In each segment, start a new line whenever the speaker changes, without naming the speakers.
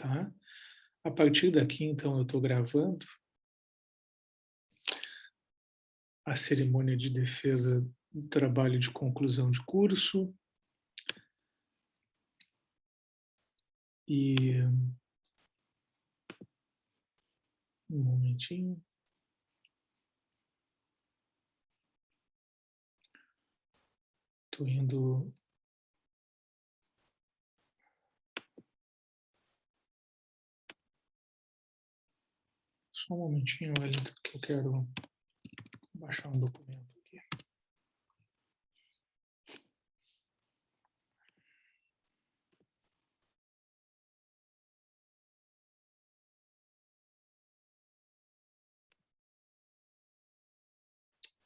tá? A partir daqui, então, eu estou gravando a cerimônia de defesa do trabalho de conclusão de curso e um momentinho. Estou indo. Só um momentinho, Wellington, que eu quero baixar um documento aqui.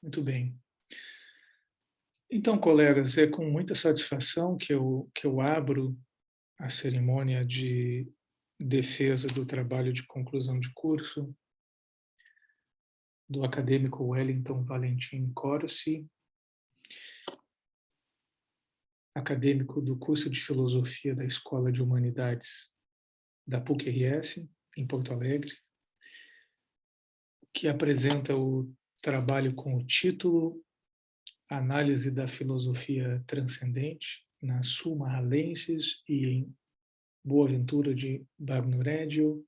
Muito bem. Então, colegas, é com muita satisfação que eu abro a cerimônia de defesa do trabalho de conclusão de curso do acadêmico Wellington Valentim Corsi, acadêmico do curso de Filosofia da Escola de Humanidades da PUC-RS, em Porto Alegre, que apresenta o trabalho com o título Análise da Filosofia Transcendente na Summa Hallensis e em Boaventura de Bagnoregio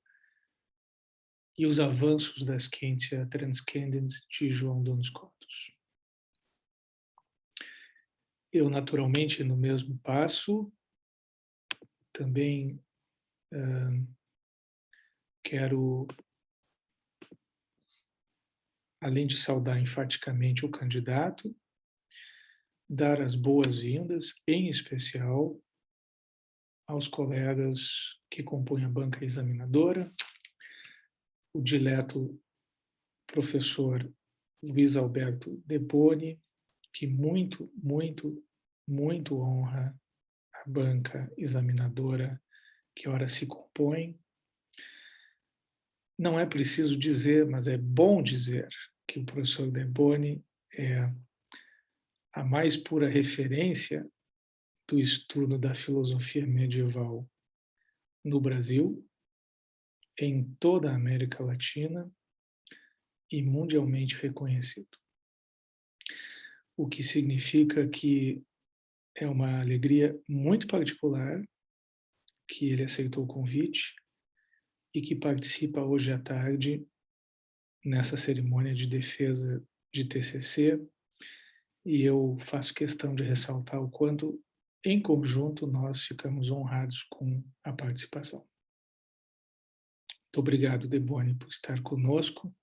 e os avanços da Scientia Transcendens de João Duns Scotus. Eu, naturalmente, no mesmo passo, também quero, além de saudar enfaticamente o candidato, dar as boas-vindas, em especial, aos colegas que compõem a banca examinadora, o dileto professor Luiz Alberto Deboni, que muito honra a banca examinadora que ora se compõe. Não é preciso dizer, mas é bom dizer que o professor Deboni é a mais pura referência do estudo da filosofia medieval no Brasil, em toda a América Latina e mundialmente reconhecido. O que significa que é uma alegria muito particular que ele aceitou o convite e que participa hoje à tarde nessa cerimônia de defesa de TCC, e eu faço questão de ressaltar o quanto, em conjunto, nós ficamos honrados com a participação. Muito obrigado, Deboni, por estar conosco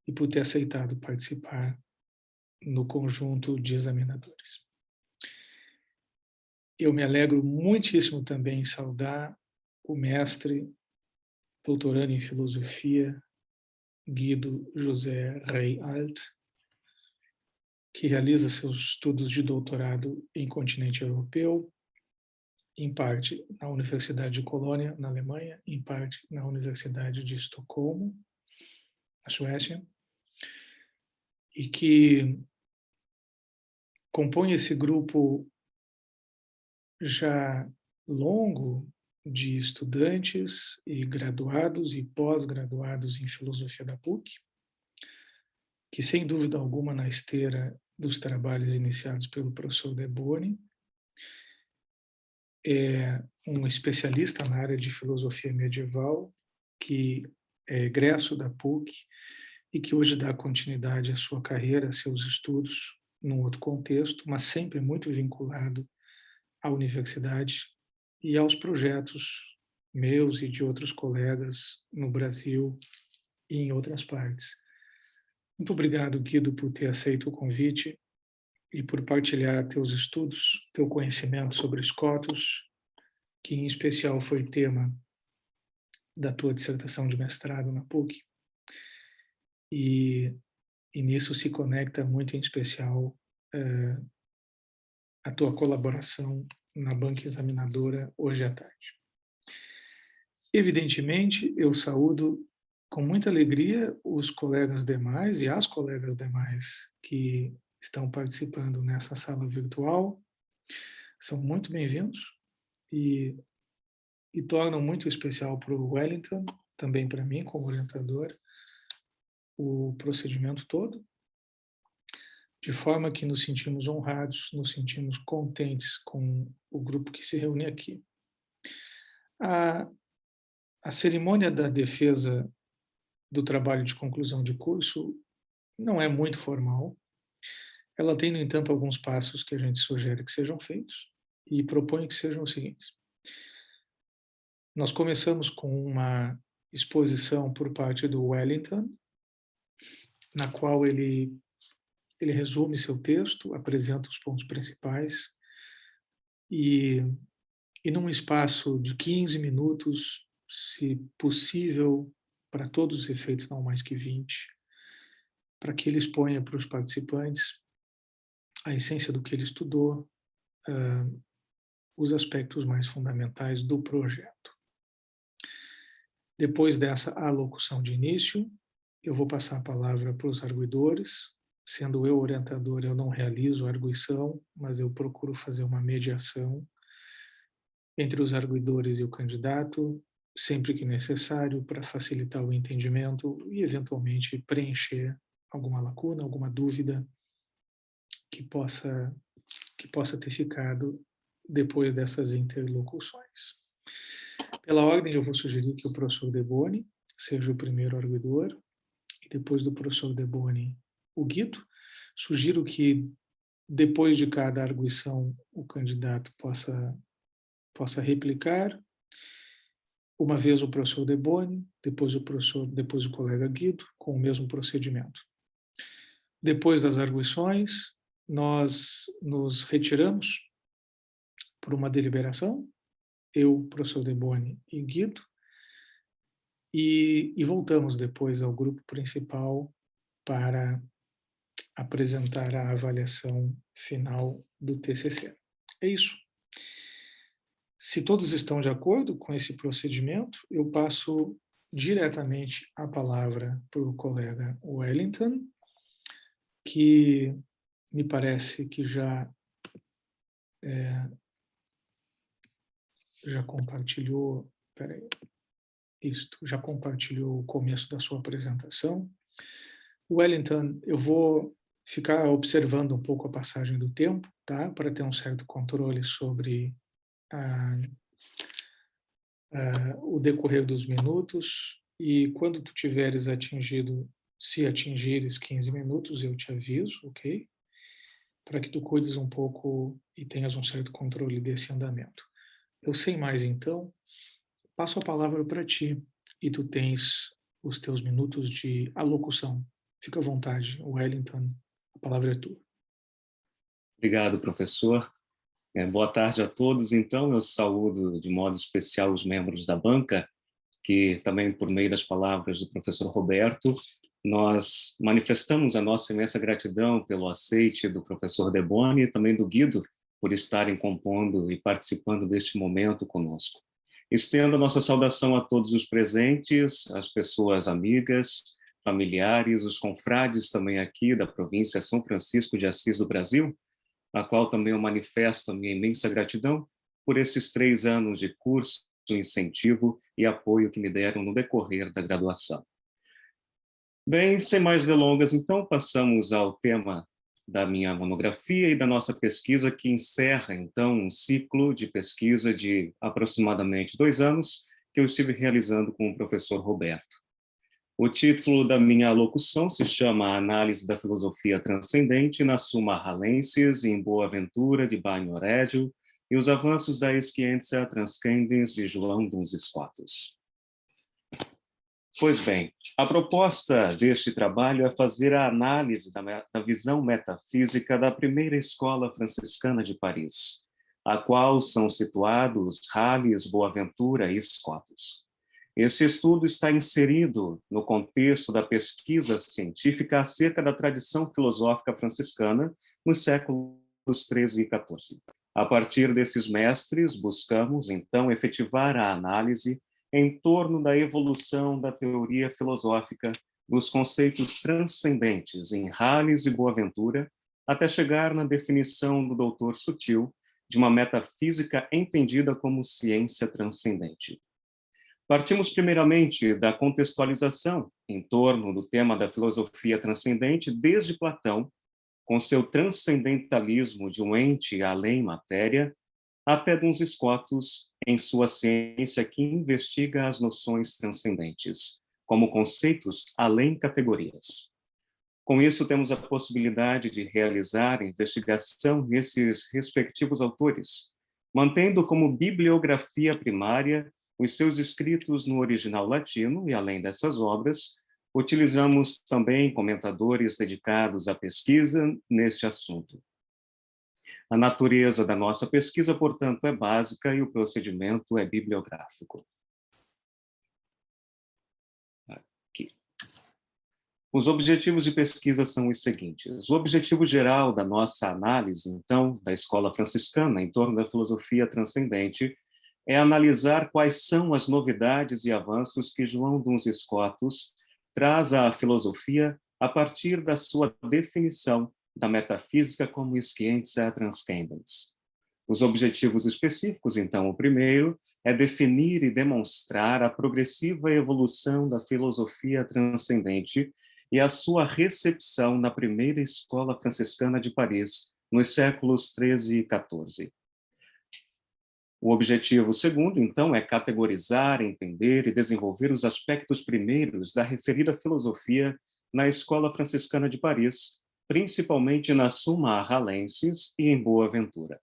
e por ter aceitado participar no conjunto de examinadores. Eu me alegro muitíssimo também em saudar o mestre, doutorando em filosofia, Guido José Rey Alt, que realiza seus estudos de doutorado em continente europeu, em parte na Universidade de Colônia, na Alemanha, em parte na Universidade de Estocolmo, na Suécia, e que compõe esse grupo já longo de estudantes e graduados e pós-graduados em filosofia da PUC, que sem dúvida alguma na esteira dos trabalhos iniciados pelo professor Deboni, é um especialista na área de filosofia medieval, que é egresso da PUC e que hoje dá continuidade à sua carreira, a seus estudos, num outro contexto, mas sempre muito vinculado à universidade e aos projetos meus e de outros colegas no Brasil e em outras partes. Muito obrigado, Guido, por ter aceito o convite e por partilhar teus estudos, teu conhecimento sobre Scotus, que em especial foi tema da tua dissertação de mestrado na PUC. E nisso se conecta muito em especial a tua colaboração na banca examinadora hoje à tarde. Evidentemente, eu saúdo com muita alegria os colegas demais e as colegas demais que estão participando nessa sala virtual. São muito bem-vindos e e tornam muito especial para o Wellington, também para mim como orientador, o procedimento todo, de forma que nos sentimos honrados, nos sentimos contentes com o grupo que se reúne aqui. A cerimônia da defesa do trabalho de conclusão de curso não é muito formal. Ela tem, no entanto, alguns passos que a gente sugere que sejam feitos e propõe que sejam os seguintes. Nós começamos com uma exposição por parte do Wellington, na qual ele resume seu texto, apresenta os pontos principais e num espaço de 15 minutos, se possível, para todos os efeitos, não mais que 20, para que ele exponha para os participantes a essência do que ele estudou, os aspectos mais fundamentais do projeto. Depois dessa alocução de início, eu vou passar a palavra para os arguidores. Sendo eu orientador, eu não realizo a arguição, mas eu procuro fazer uma mediação entre os arguidores e o candidato, sempre que necessário, para facilitar o entendimento e, eventualmente, preencher alguma lacuna, alguma dúvida que possa ter ficado depois dessas interlocuções. Pela ordem, eu vou sugerir que o professor Deboni seja o primeiro arguidor, e depois do professor Deboni, o Guido. Sugiro que, depois de cada arguição, o candidato possa replicar, uma vez o professor Deboni, depois o colega Guido, com o mesmo procedimento. Depois das arguições, nós nos retiramos por uma deliberação, eu, professor Deboni e Guido, e voltamos depois ao grupo principal para apresentar a avaliação final do TCC. É isso. Se todos estão de acordo com esse procedimento, eu passo diretamente a palavra para o colega Wellington, que me parece que já compartilhou, já compartilhou o começo da sua apresentação. Wellington, eu vou ficar observando um pouco a passagem do tempo, tá? Para ter um certo controle sobre o decorrer dos minutos, e quando tu tiveres atingido, se atingires 15 minutos, eu te aviso, ok? Para que tu cuides um pouco e tenhas um certo controle desse andamento. Eu sei mais, então, passo a palavra para ti e tu tens os teus minutos de alocução. Fica à vontade, Wellington, a palavra é tua.
Obrigado, professor. Boa tarde a todos. Então, eu saúdo de modo especial os membros da banca, que também, por meio das palavras do professor Roberto, nós manifestamos a nossa imensa gratidão pelo aceite do professor Deboni e também do Guido por estarem compondo e participando deste momento conosco. Estendo a nossa saudação a todos os presentes, as pessoas amigas, familiares, os confrades também aqui da província São Francisco de Assis do Brasil, a qual também eu manifesto a minha imensa gratidão por esses 3 anos de curso, incentivo e apoio que me deram no decorrer da graduação. Bem, sem mais delongas, então, passamos ao tema da minha monografia e da nossa pesquisa, que encerra, então, um ciclo de pesquisa de aproximadamente 2 anos que eu estive realizando com o professor Roberto. O título da minha alocução se chama Análise da Filosofia Transcendente na Summa Hallensis in Boaventura de Bagno Regio e os avanços da Scientia Transcendens de João Duns Scotus. Pois bem, a proposta deste trabalho é fazer a análise da visão metafísica da primeira escola franciscana de Paris, a qual são situados Halles, Boaventura e Scotus. Esse estudo está inserido no contexto da pesquisa científica acerca da tradição filosófica franciscana nos séculos XIII e XIV. A partir desses mestres, buscamos, então, efetivar a análise em torno da evolução da teoria filosófica dos conceitos transcendentes em Halles e Boaventura, até chegar na definição do doutor Sutil de uma metafísica entendida como ciência transcendente. Partimos primeiramente da contextualização em torno do tema da filosofia transcendente desde Platão, com seu transcendentalismo de um ente além matéria, até Duns Scotus em sua ciência que investiga as noções transcendentes, como conceitos além categorias. Com isso, temos a possibilidade de realizar investigação nesses respectivos autores, mantendo como bibliografia primária os seus escritos no original latino, e além dessas obras, utilizamos também comentadores dedicados à pesquisa neste assunto. A natureza da nossa pesquisa, portanto, é básica e o procedimento é bibliográfico. Aqui. Os objetivos de pesquisa são os seguintes. O objetivo geral da nossa análise, então, da escola franciscana em torno da filosofia transcendente é analisar quais são as novidades e avanços que João Duns Scotus traz à filosofia a partir da sua definição da metafísica como scientia transcendens. Os objetivos específicos, então, o primeiro é definir e demonstrar a progressiva evolução da filosofia transcendente e a sua recepção na primeira escola franciscana de Paris, nos séculos 13 e 14. O objetivo segundo, então, é categorizar, entender e desenvolver os aspectos primeiros da referida filosofia na Escola Franciscana de Paris, principalmente na Summa Arralensis e em Boaventura.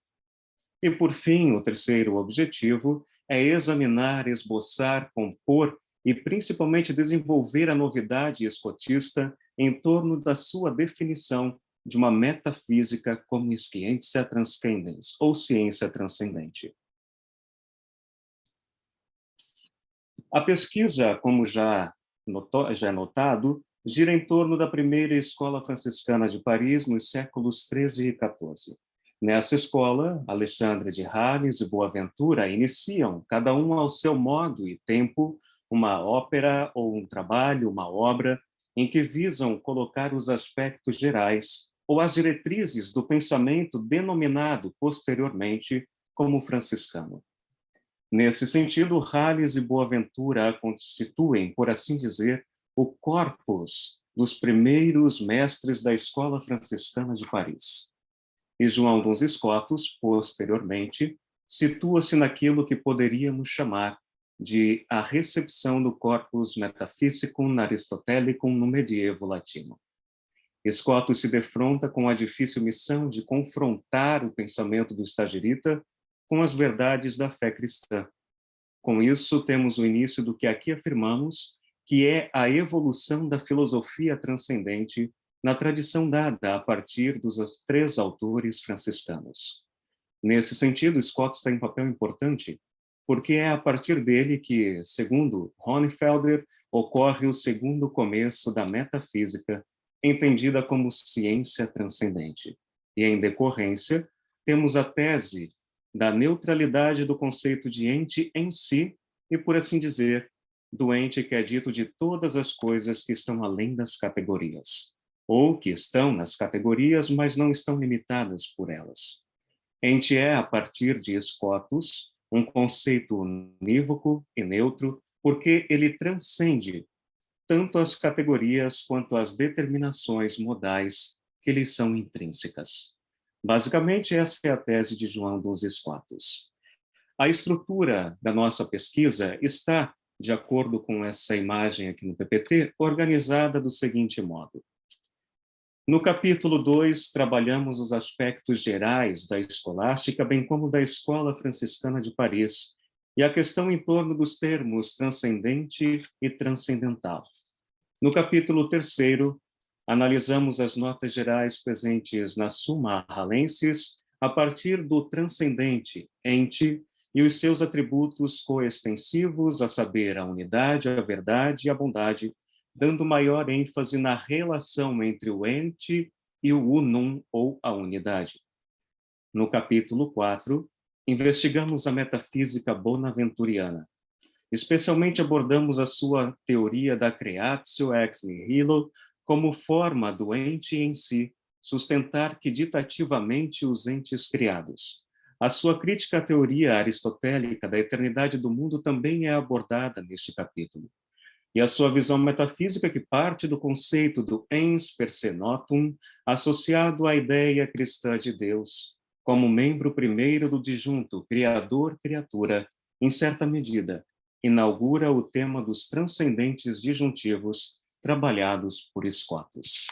E, por fim, o terceiro objetivo é examinar, esboçar, compor e, principalmente, desenvolver a novidade escotista em torno da sua definição de uma metafísica como scientia transcendens, ou ciência transcendente. A pesquisa, como já é notado, gira em torno da primeira escola franciscana de Paris nos séculos 13 e 14. Nessa escola, Alexandre de Hales e Boaventura iniciam, cada um ao seu modo e tempo, uma ópera ou um trabalho, uma obra, em que visam colocar os aspectos gerais ou as diretrizes do pensamento denominado posteriormente como franciscano. Nesse sentido, Hales e Boaventura constituem, por assim dizer, o corpus dos primeiros mestres da Escola Franciscana de Paris. E João Duns Scotus, posteriormente, situa-se naquilo que poderíamos chamar de a recepção do corpus metaphysicum aristotelicum no medievo latino. Scotus se defronta com a difícil missão de confrontar o pensamento do Stagirita com as verdades da fé cristã. Com isso, temos o início do que aqui afirmamos, que é a evolução da filosofia transcendente na tradição dada a partir dos três autores franciscanos. Nesse sentido, Scotus tem um papel importante, porque é a partir dele que, segundo Hohenfelder, ocorre o segundo começo da metafísica, entendida como ciência transcendente. E, em decorrência, temos a tese da neutralidade do conceito de ente em si e, por assim dizer, do ente que é dito de todas as coisas que estão além das categorias, ou que estão nas categorias, mas não estão limitadas por elas. Ente é, a partir de Scotus, um conceito unívoco e neutro, porque ele transcende tanto as categorias quanto as determinações modais que lhes são intrínsecas. Basicamente, essa é a tese de João Duns Scotus. A estrutura da nossa pesquisa está, de acordo com essa imagem aqui no PPT, organizada do seguinte modo. No capítulo 2, trabalhamos os aspectos gerais da escolástica, bem como da Escola Franciscana de Paris, e a questão em torno dos termos transcendente e transcendental. No capítulo 3, analisamos as notas gerais presentes na Summa Arralensis a partir do transcendente, ente, e os seus atributos coextensivos, a saber, a unidade, a verdade e a bondade, dando maior ênfase na relação entre o ente e o unum, ou a unidade. No capítulo 4, investigamos a metafísica bonaventuriana. Especialmente abordamos a sua teoria da creatio ex nihilo como forma do ente em si sustentar quiditativamente os entes criados, A sua crítica à teoria aristotélica da eternidade do mundo também é abordada neste capítulo. E a sua visão metafísica, que parte do conceito do ens per se notum, associado à ideia cristã de Deus, como membro primeiro do disjunto Criador-Criatura, em certa medida, inaugura o tema dos transcendentes disjuntivos trabalhados por Scotus.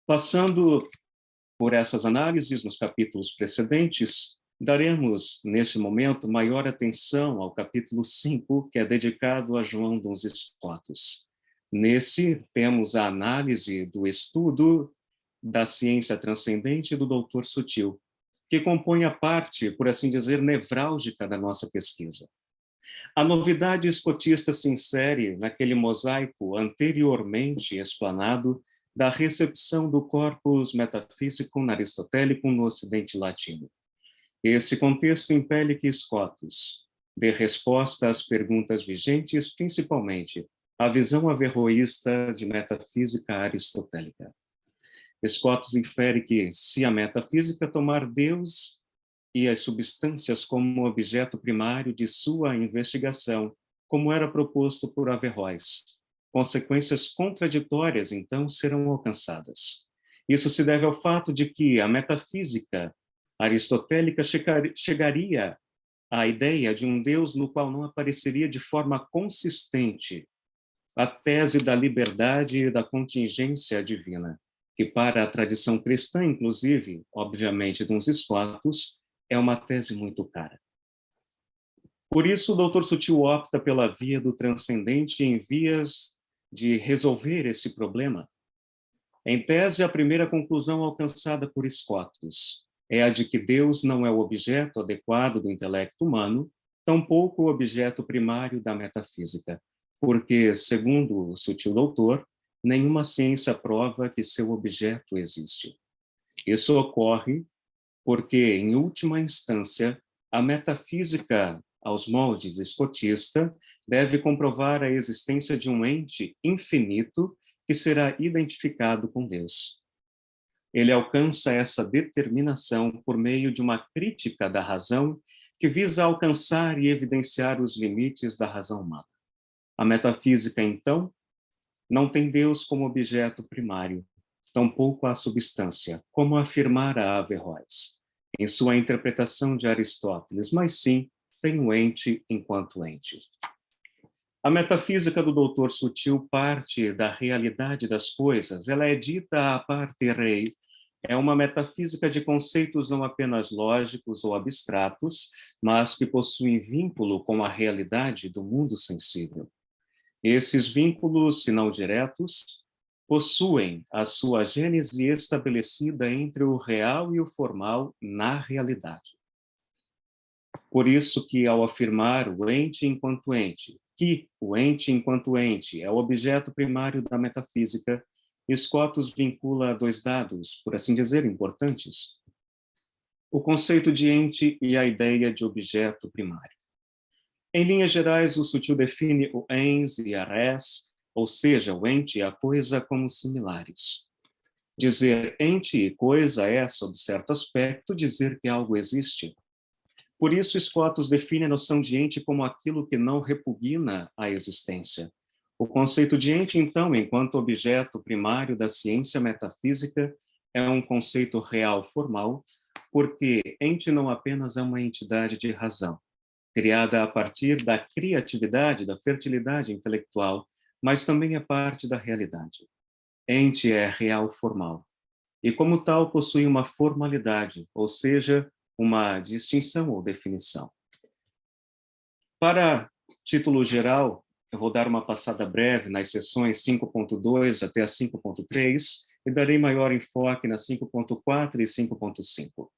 Passando por essas análises nos capítulos precedentes, daremos, nesse momento, maior atenção ao capítulo 5, que é dedicado a João dos Scotus. Nesse, temos a análise do estudo da ciência transcendente do Doutor Sutil, que compõe a parte, por assim dizer, nevrálgica da nossa pesquisa. A novidade escotista se insere naquele mosaico anteriormente explanado da recepção do corpus metaphysicum aristotelicum no Ocidente Latino. Esse contexto impele que Scotus dê resposta às perguntas vigentes, principalmente a visão averroísta de metafísica aristotélica. Scotus infere que, se a metafísica tomar Deus e as substâncias como objeto primário de sua investigação, como era proposto por Averroes, consequências contraditórias, então, serão alcançadas. Isso se deve ao fato de que a metafísica aristotélica chegaria à ideia de um Deus no qual não apareceria de forma consistente a tese da liberdade e da contingência divina, que para a tradição cristã, inclusive, obviamente, de uns Scotus, é uma tese muito cara. Por isso, o doutor Sutil opta pela via do transcendente em vias de resolver esse problema. Em tese, a primeira conclusão alcançada por Scotus é a de que Deus não é o objeto adequado do intelecto humano, tampouco o objeto primário da metafísica, porque, segundo o Sutil doutor, nenhuma ciência prova que seu objeto existe. Isso ocorre porque, em última instância, a metafísica, aos moldes escotista, deve comprovar a existência de um ente infinito que será identificado com Deus. Ele alcança essa determinação por meio de uma crítica da razão que visa alcançar e evidenciar os limites da razão humana. A metafísica, então, não tem Deus como objeto primário, tampouco a substância, como afirmara Averroes, em sua interpretação de Aristóteles, mas sim tem o ente enquanto ente. A metafísica do doutor Sutil parte da realidade das coisas, ela é dita a parte rei, é uma metafísica de conceitos não apenas lógicos ou abstratos, mas que possuem vínculo com a realidade do mundo sensível. Esses vínculos, se não diretos, possuem a sua gênese estabelecida entre o real e o formal na realidade. Por isso que, ao afirmar o ente enquanto ente, que o ente enquanto ente é o objeto primário da metafísica, Scotus vincula dois dados, por assim dizer, importantes: o conceito de ente e a ideia de objeto primário. Em linhas gerais, o Sutil define o ens e a res, ou seja, o ente e a coisa, como similares. Dizer ente e coisa é, sob certo aspecto, dizer que algo existe. Por isso, Scotus define a noção de ente como aquilo que não repugna a existência. O conceito de ente, então, enquanto objeto primário da ciência metafísica, é um conceito real formal, porque ente não apenas é uma entidade de razão, criada a partir da criatividade, da fertilidade intelectual, mas também é parte da realidade. Ente é real formal, e como tal possui uma formalidade, ou seja, uma distinção ou definição. Para título geral, eu vou dar uma passada breve nas seções 5.2 até a 5.3 e darei maior enfoque nas 5.4 e 5.5.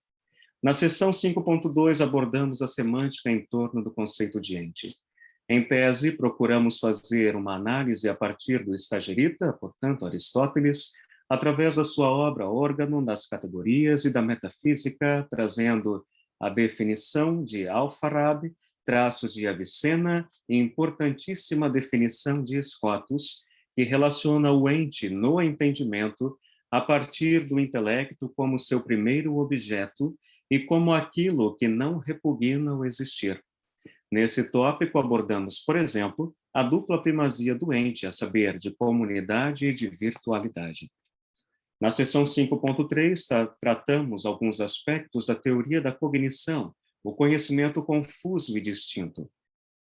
Na seção 5.2, abordamos a semântica em torno do conceito de ente. Em tese, procuramos fazer uma análise a partir do Stagirita, portanto, Aristóteles, através da sua obra Órgano das Categorias e da Metafísica, trazendo a definição de Alfarabi, traços de Avicena e importantíssima definição de Scotus, que relaciona o ente no entendimento a partir do intelecto como seu primeiro objeto e como aquilo que não repugna o existir. Nesse tópico, abordamos, por exemplo, a dupla primazia do ente, a saber, de comunidade e de virtualidade. Na seção 5.3, tratamos alguns aspectos da teoria da cognição, o conhecimento confuso e distinto.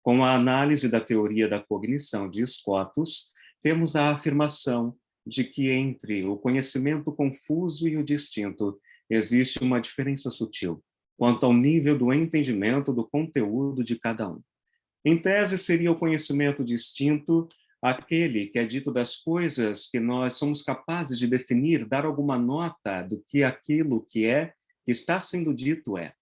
Com a análise da teoria da cognição de Scotus, temos a afirmação de que entre o conhecimento confuso e o distinto existe uma diferença sutil, quanto ao nível do entendimento do conteúdo de cada um. Em tese, seria o conhecimento distinto aquele que é dito das coisas que nós somos capazes de definir, dar alguma nota do que aquilo que está sendo dito é.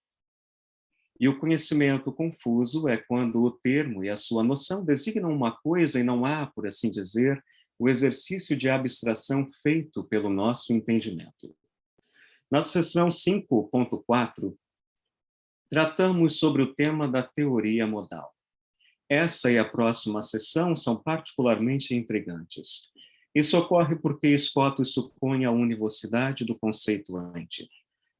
E o conhecimento confuso é quando o termo e a sua noção designam uma coisa e não há, por assim dizer, o exercício de abstração feito pelo nosso entendimento. Na seção 5.4, tratamos sobre o tema da teoria modal. Essa e a próxima sessão são particularmente intrigantes. Isso ocorre porque Scotus supõe a univocidade do conceito ente.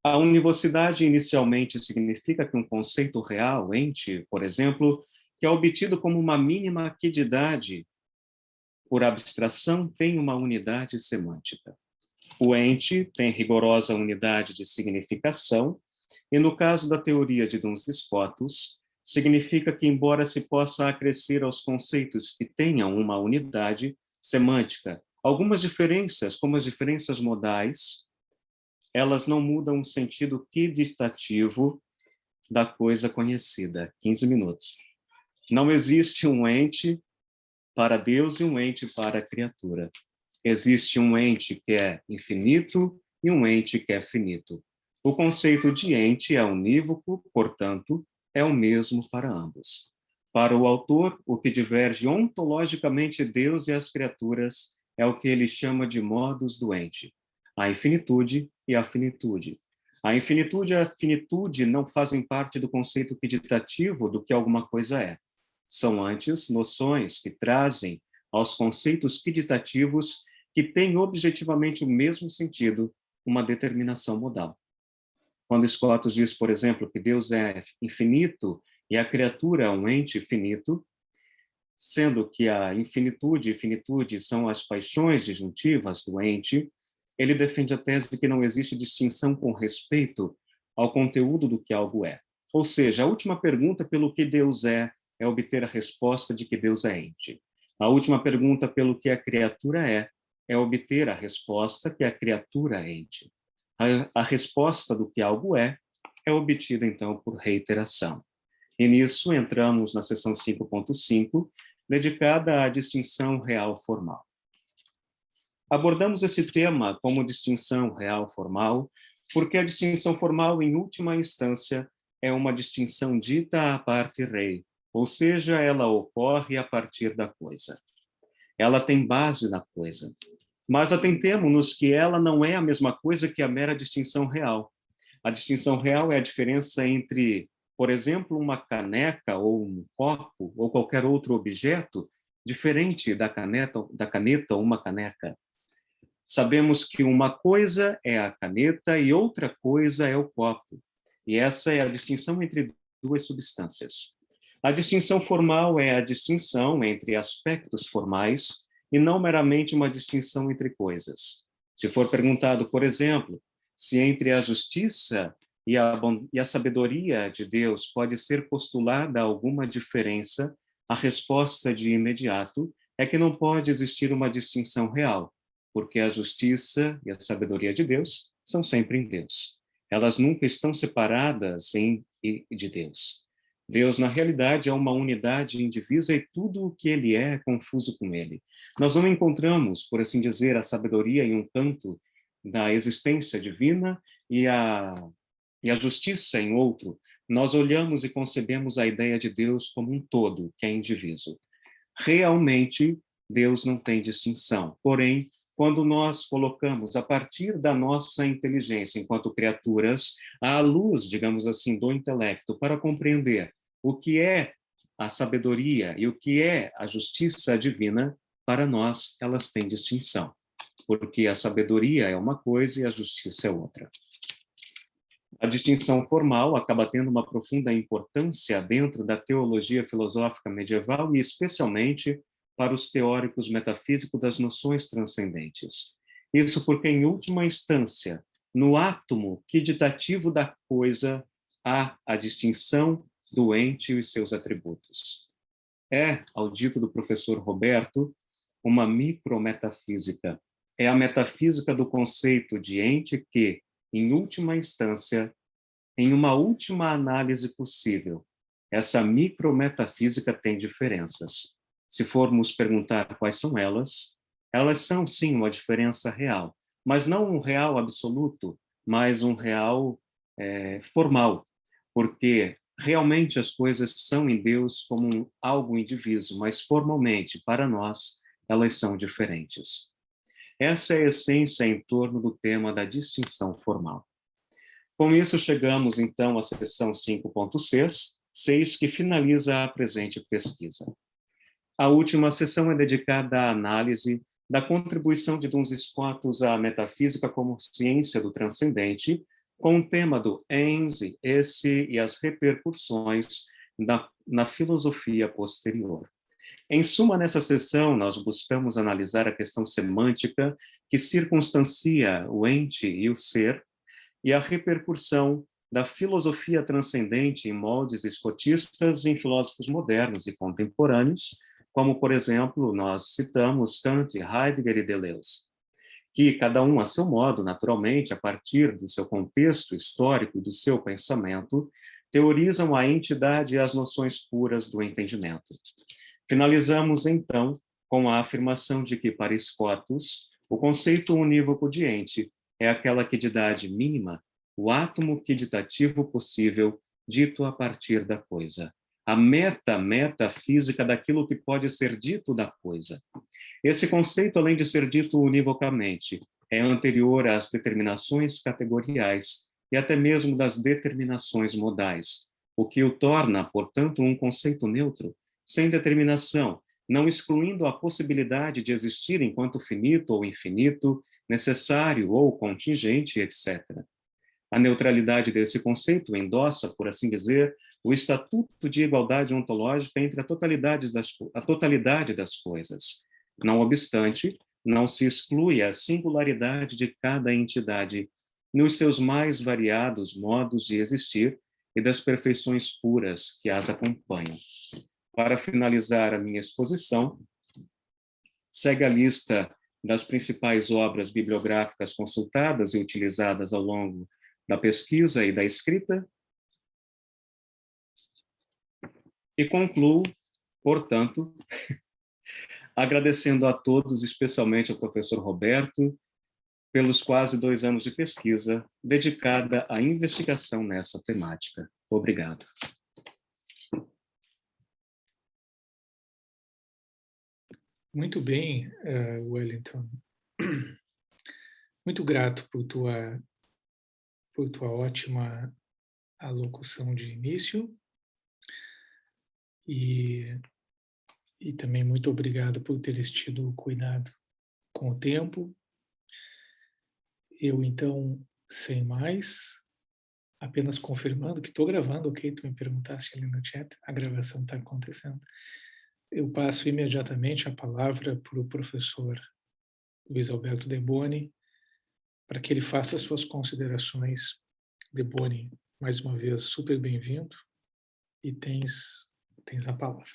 A univocidade inicialmente significa que um conceito real, ente, por exemplo, que é obtido como uma mínima quididade por abstração, tem uma unidade semântica. O ente tem rigorosa unidade de significação, e no caso da teoria de Duns Scotus, significa que, embora se possa acrescer aos conceitos que tenham uma unidade semântica, algumas diferenças, como as diferenças modais, elas não mudam o sentido quiditativo da coisa conhecida. 15 minutos. Não existe um ente para Deus e um ente para a criatura. Existe um ente que é infinito e um ente que é finito. O conceito de ente é unívoco, portanto, é o mesmo para ambos. Para o autor, o que diverge ontologicamente Deus e as criaturas é o que ele chama de modus do ente, a infinitude e a finitude. A infinitude e a finitude não fazem parte do conceito quiditativo do que alguma coisa é. São antes noções que trazem aos conceitos quiditativos que têm objetivamente o mesmo sentido, uma determinação modal. Quando Scotus diz, por exemplo, que Deus é infinito e a criatura é um ente finito, sendo que a infinitude e finitude são as paixões disjuntivas do ente, ele defende a tese que não existe distinção com respeito ao conteúdo do que algo é. Ou seja, a última pergunta pelo que Deus é obter a resposta de que Deus é ente. A última pergunta pelo que a criatura é obter a resposta que a criatura é ente. A resposta do que algo é obtida, então, por reiteração. E nisso entramos na seção 5.5, dedicada à distinção real-formal. Abordamos esse tema como distinção real-formal, porque a distinção formal, em última instância, é uma distinção dita à parte rei, ou seja, ela ocorre a partir da coisa. Ela tem base na coisa. Mas atentemo-nos que ela não é a mesma coisa que a mera distinção real. A distinção real é a diferença entre, por exemplo, uma caneca ou um copo ou qualquer outro objeto diferente da caneta ou uma caneca. Sabemos que uma coisa é a caneta e outra coisa é o copo. E essa é a distinção entre duas substâncias. A distinção formal é a distinção entre aspectos formais e não meramente uma distinção entre coisas. Se for perguntado, por exemplo, se entre a justiça e a sabedoria de Deus pode ser postulada alguma diferença, a resposta de imediato é que não pode existir uma distinção real, porque a justiça e a sabedoria de Deus são sempre em Deus. Elas nunca estão separadas em e de Deus. Deus, na realidade, é uma unidade indivisa e tudo o que ele é confuso com ele. Nós não encontramos, por assim dizer, a sabedoria em um canto da existência divina e a justiça em outro. Nós olhamos e concebemos a ideia de Deus como um todo, que é indiviso. Realmente, Deus não tem distinção. Porém, quando nós colocamos, a partir da nossa inteligência enquanto criaturas, à luz, digamos assim, do intelecto, para compreender o que é a sabedoria e o que é a justiça divina, para nós, elas têm distinção. porque a sabedoria é uma coisa e a justiça é outra. A distinção formal acaba tendo uma profunda importância dentro da teologia filosófica medieval e especialmente para os teóricos metafísicos das noções transcendentes. Isso porque, em última instância, no átomo quiditativo da coisa, há a distinção do ente e os seus atributos. É, ao dito do professor Roberto, uma micrometafísica. É a metafísica do conceito de ente que, em última instância, em uma última análise possível, essa micrometafísica tem diferenças. Se formos perguntar quais são elas, elas são, sim, uma diferença real, mas não um real absoluto, mas um real formal, porque realmente as coisas são em Deus como algo indiviso, mas formalmente, para nós, elas são diferentes. Essa é a essência em torno do tema da distinção formal. Com isso, chegamos, então, à seção 5.6, que finaliza a presente pesquisa. A última sessão é dedicada à análise da contribuição de Duns Scotus à metafísica como ciência do transcendente, com o tema do ens, esse e as repercussões na filosofia posterior. Em suma, nessa sessão, nós buscamos analisar a questão semântica que circunstancia o ente e o ser, e a repercussão da filosofia transcendente em moldes escotistas em filósofos modernos e contemporâneos, como, por exemplo, nós citamos Kant, Heidegger e Deleuze, que, cada um a seu modo, naturalmente, a partir do seu contexto histórico e do seu pensamento, teorizam a entidade e as noções puras do entendimento. Finalizamos, então, com a afirmação de que, para Scotus, o conceito unívoco de ente é aquela quididade mínima, o átomo quiditativo possível, dito a partir da coisa. A metafísica daquilo que pode ser dito da coisa. Esse conceito, além de ser dito univocamente, é anterior às determinações categoriais e até mesmo das determinações modais, o que o torna, portanto, um conceito neutro, sem determinação, não excluindo a possibilidade de existir enquanto finito ou infinito, necessário ou contingente, etc. A neutralidade desse conceito endossa, por assim dizer, o estatuto de igualdade ontológica entre a totalidade das coisas. Não obstante, não se exclui a singularidade de cada entidade nos seus mais variados modos de existir e das perfeições puras que as acompanham. Para finalizar a minha exposição, segue a lista das principais obras bibliográficas consultadas e utilizadas ao longo da pesquisa e da escrita, e concluo, portanto, agradecendo a todos, especialmente ao professor Roberto, pelos quase 2 anos de pesquisa dedicada à investigação nessa temática. Obrigado.
Muito bem, Wellington. Muito grato por tua ótima alocução de início e também muito obrigado por teres tido cuidado com o tempo. Eu, então, sem mais, apenas confirmando que estou gravando, ok? Tu me perguntaste ali no chat, a gravação está acontecendo. Eu passo imediatamente a palavra para o professor Luiz Alberto Deboni, para que ele faça suas considerações. Deboni, mais uma vez, super bem-vindo e tens a palavra.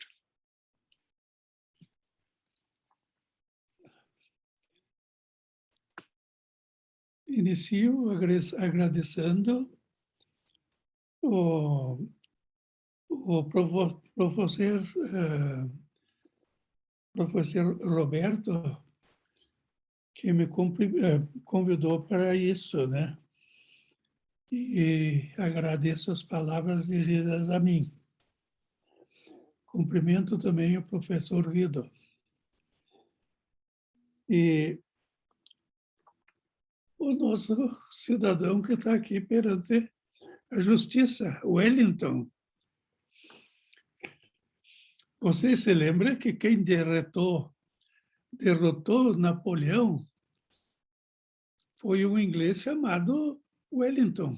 Inicio agradecendo o professor Roberto, que me convidou para isso, né? E agradeço as palavras dirigidas a mim. Cumprimento também o professor Guido. E o nosso cidadão que está aqui perante a justiça, Wellington. Você se lembra que quem derrotou Napoleão foi um inglês chamado Wellington.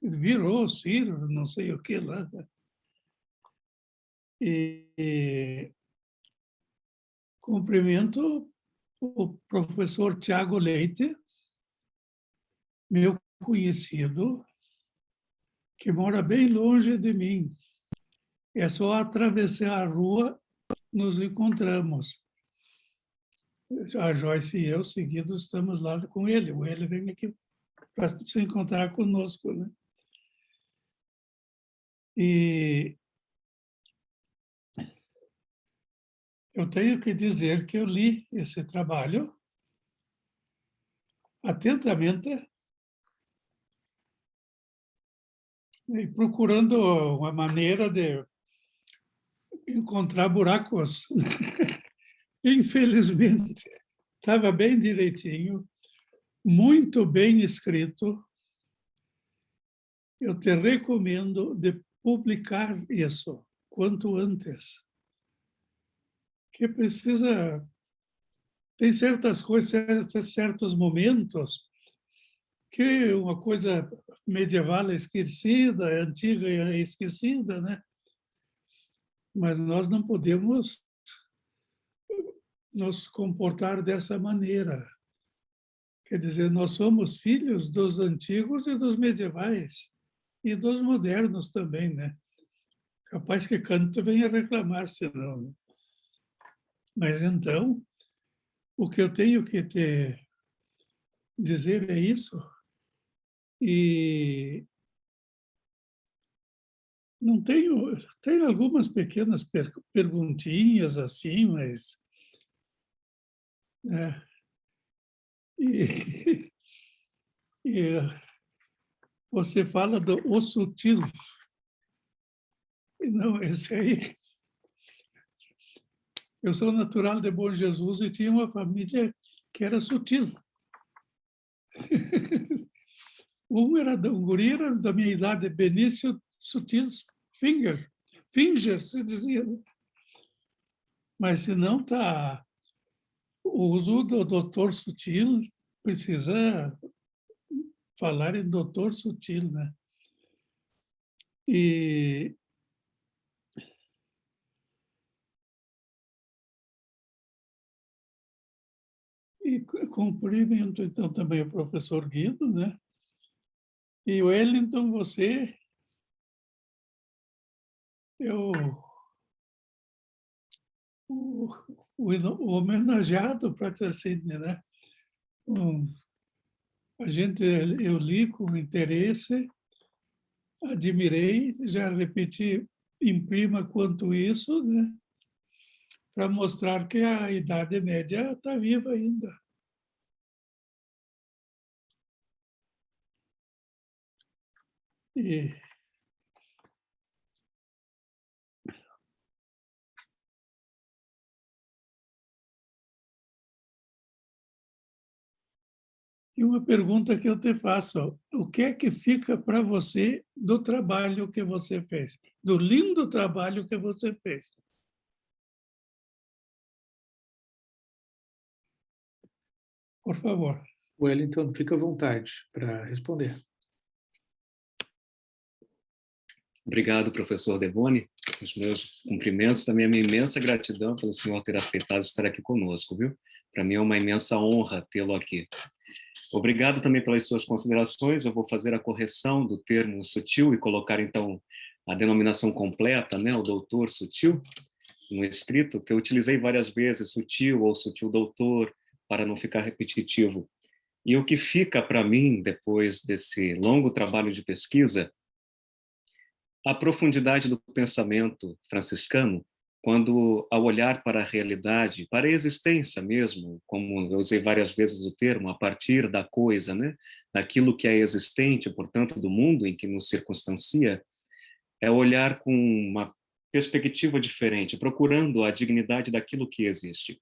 Virou Ciro, não sei o que lá. E cumprimento o professor Tiago Leite, meu conhecido, que mora bem longe de mim. É só atravessar a rua, nos encontramos. A Joyce e eu, seguidos, estamos lá com ele. O ele vem aqui para se encontrar conosco, né? E eu tenho que dizer que eu li esse trabalho atentamente e procurando uma maneira de encontrar buracos. Infelizmente, estava bem direitinho, muito bem escrito. Eu te recomendo de publicar isso quanto antes. Que precisa... Tem certas coisas, certos momentos que uma coisa medieval é esquecida, é antiga é esquecida, né? Mas nós não podemos nos comportar dessa maneira. Quer dizer, nós somos filhos dos antigos e dos medievais, e dos modernos também, né? Capaz que Kant venha reclamar, senão. Mas então, o que eu tenho que te dizer é isso. E não tenho algumas pequenas perguntinhas assim, mas né? E, e você fala do o sutil. Não, esse aí. Eu sou natural de Bom Jesus e tinha uma família que era sutil. Um guri era da minha idade, Benício Sutil Finger, se dizia. Mas se não está... O uso do doutor Sutil precisa falar em doutor Sutil, né? E cumprimento, então, também o professor Guido, né? E o Wellington, você, eu, o homenageado para Tercine, né? Eu li com interesse, admirei, já repeti, imprima quanto isso, né? Para mostrar que a Idade Média está viva ainda. E uma pergunta que eu te faço: o que é que fica para você do trabalho que você fez? Do lindo trabalho que você fez? Por favor.
Wellington, fica à vontade para responder.
Obrigado, professor Deboni. Os meus cumprimentos, também a minha imensa gratidão pelo senhor ter aceitado estar aqui conosco, viu? Para mim é uma imensa honra tê-lo aqui. Obrigado também pelas suas considerações. Eu vou fazer a correção do termo sutil e colocar, então, a denominação completa, né? O doutor sutil, no escrito, que eu utilizei várias vezes, sutil ou sutil doutor, para não ficar repetitivo. E o que fica para mim, depois desse longo trabalho de pesquisa, a profundidade do pensamento franciscano, quando, ao olhar para a realidade, para a existência mesmo, como eu usei várias vezes o termo, a partir da coisa, né? Daquilo que é existente, portanto, do mundo em que nos circunstancia, é olhar com uma perspectiva diferente, procurando a dignidade daquilo que existe.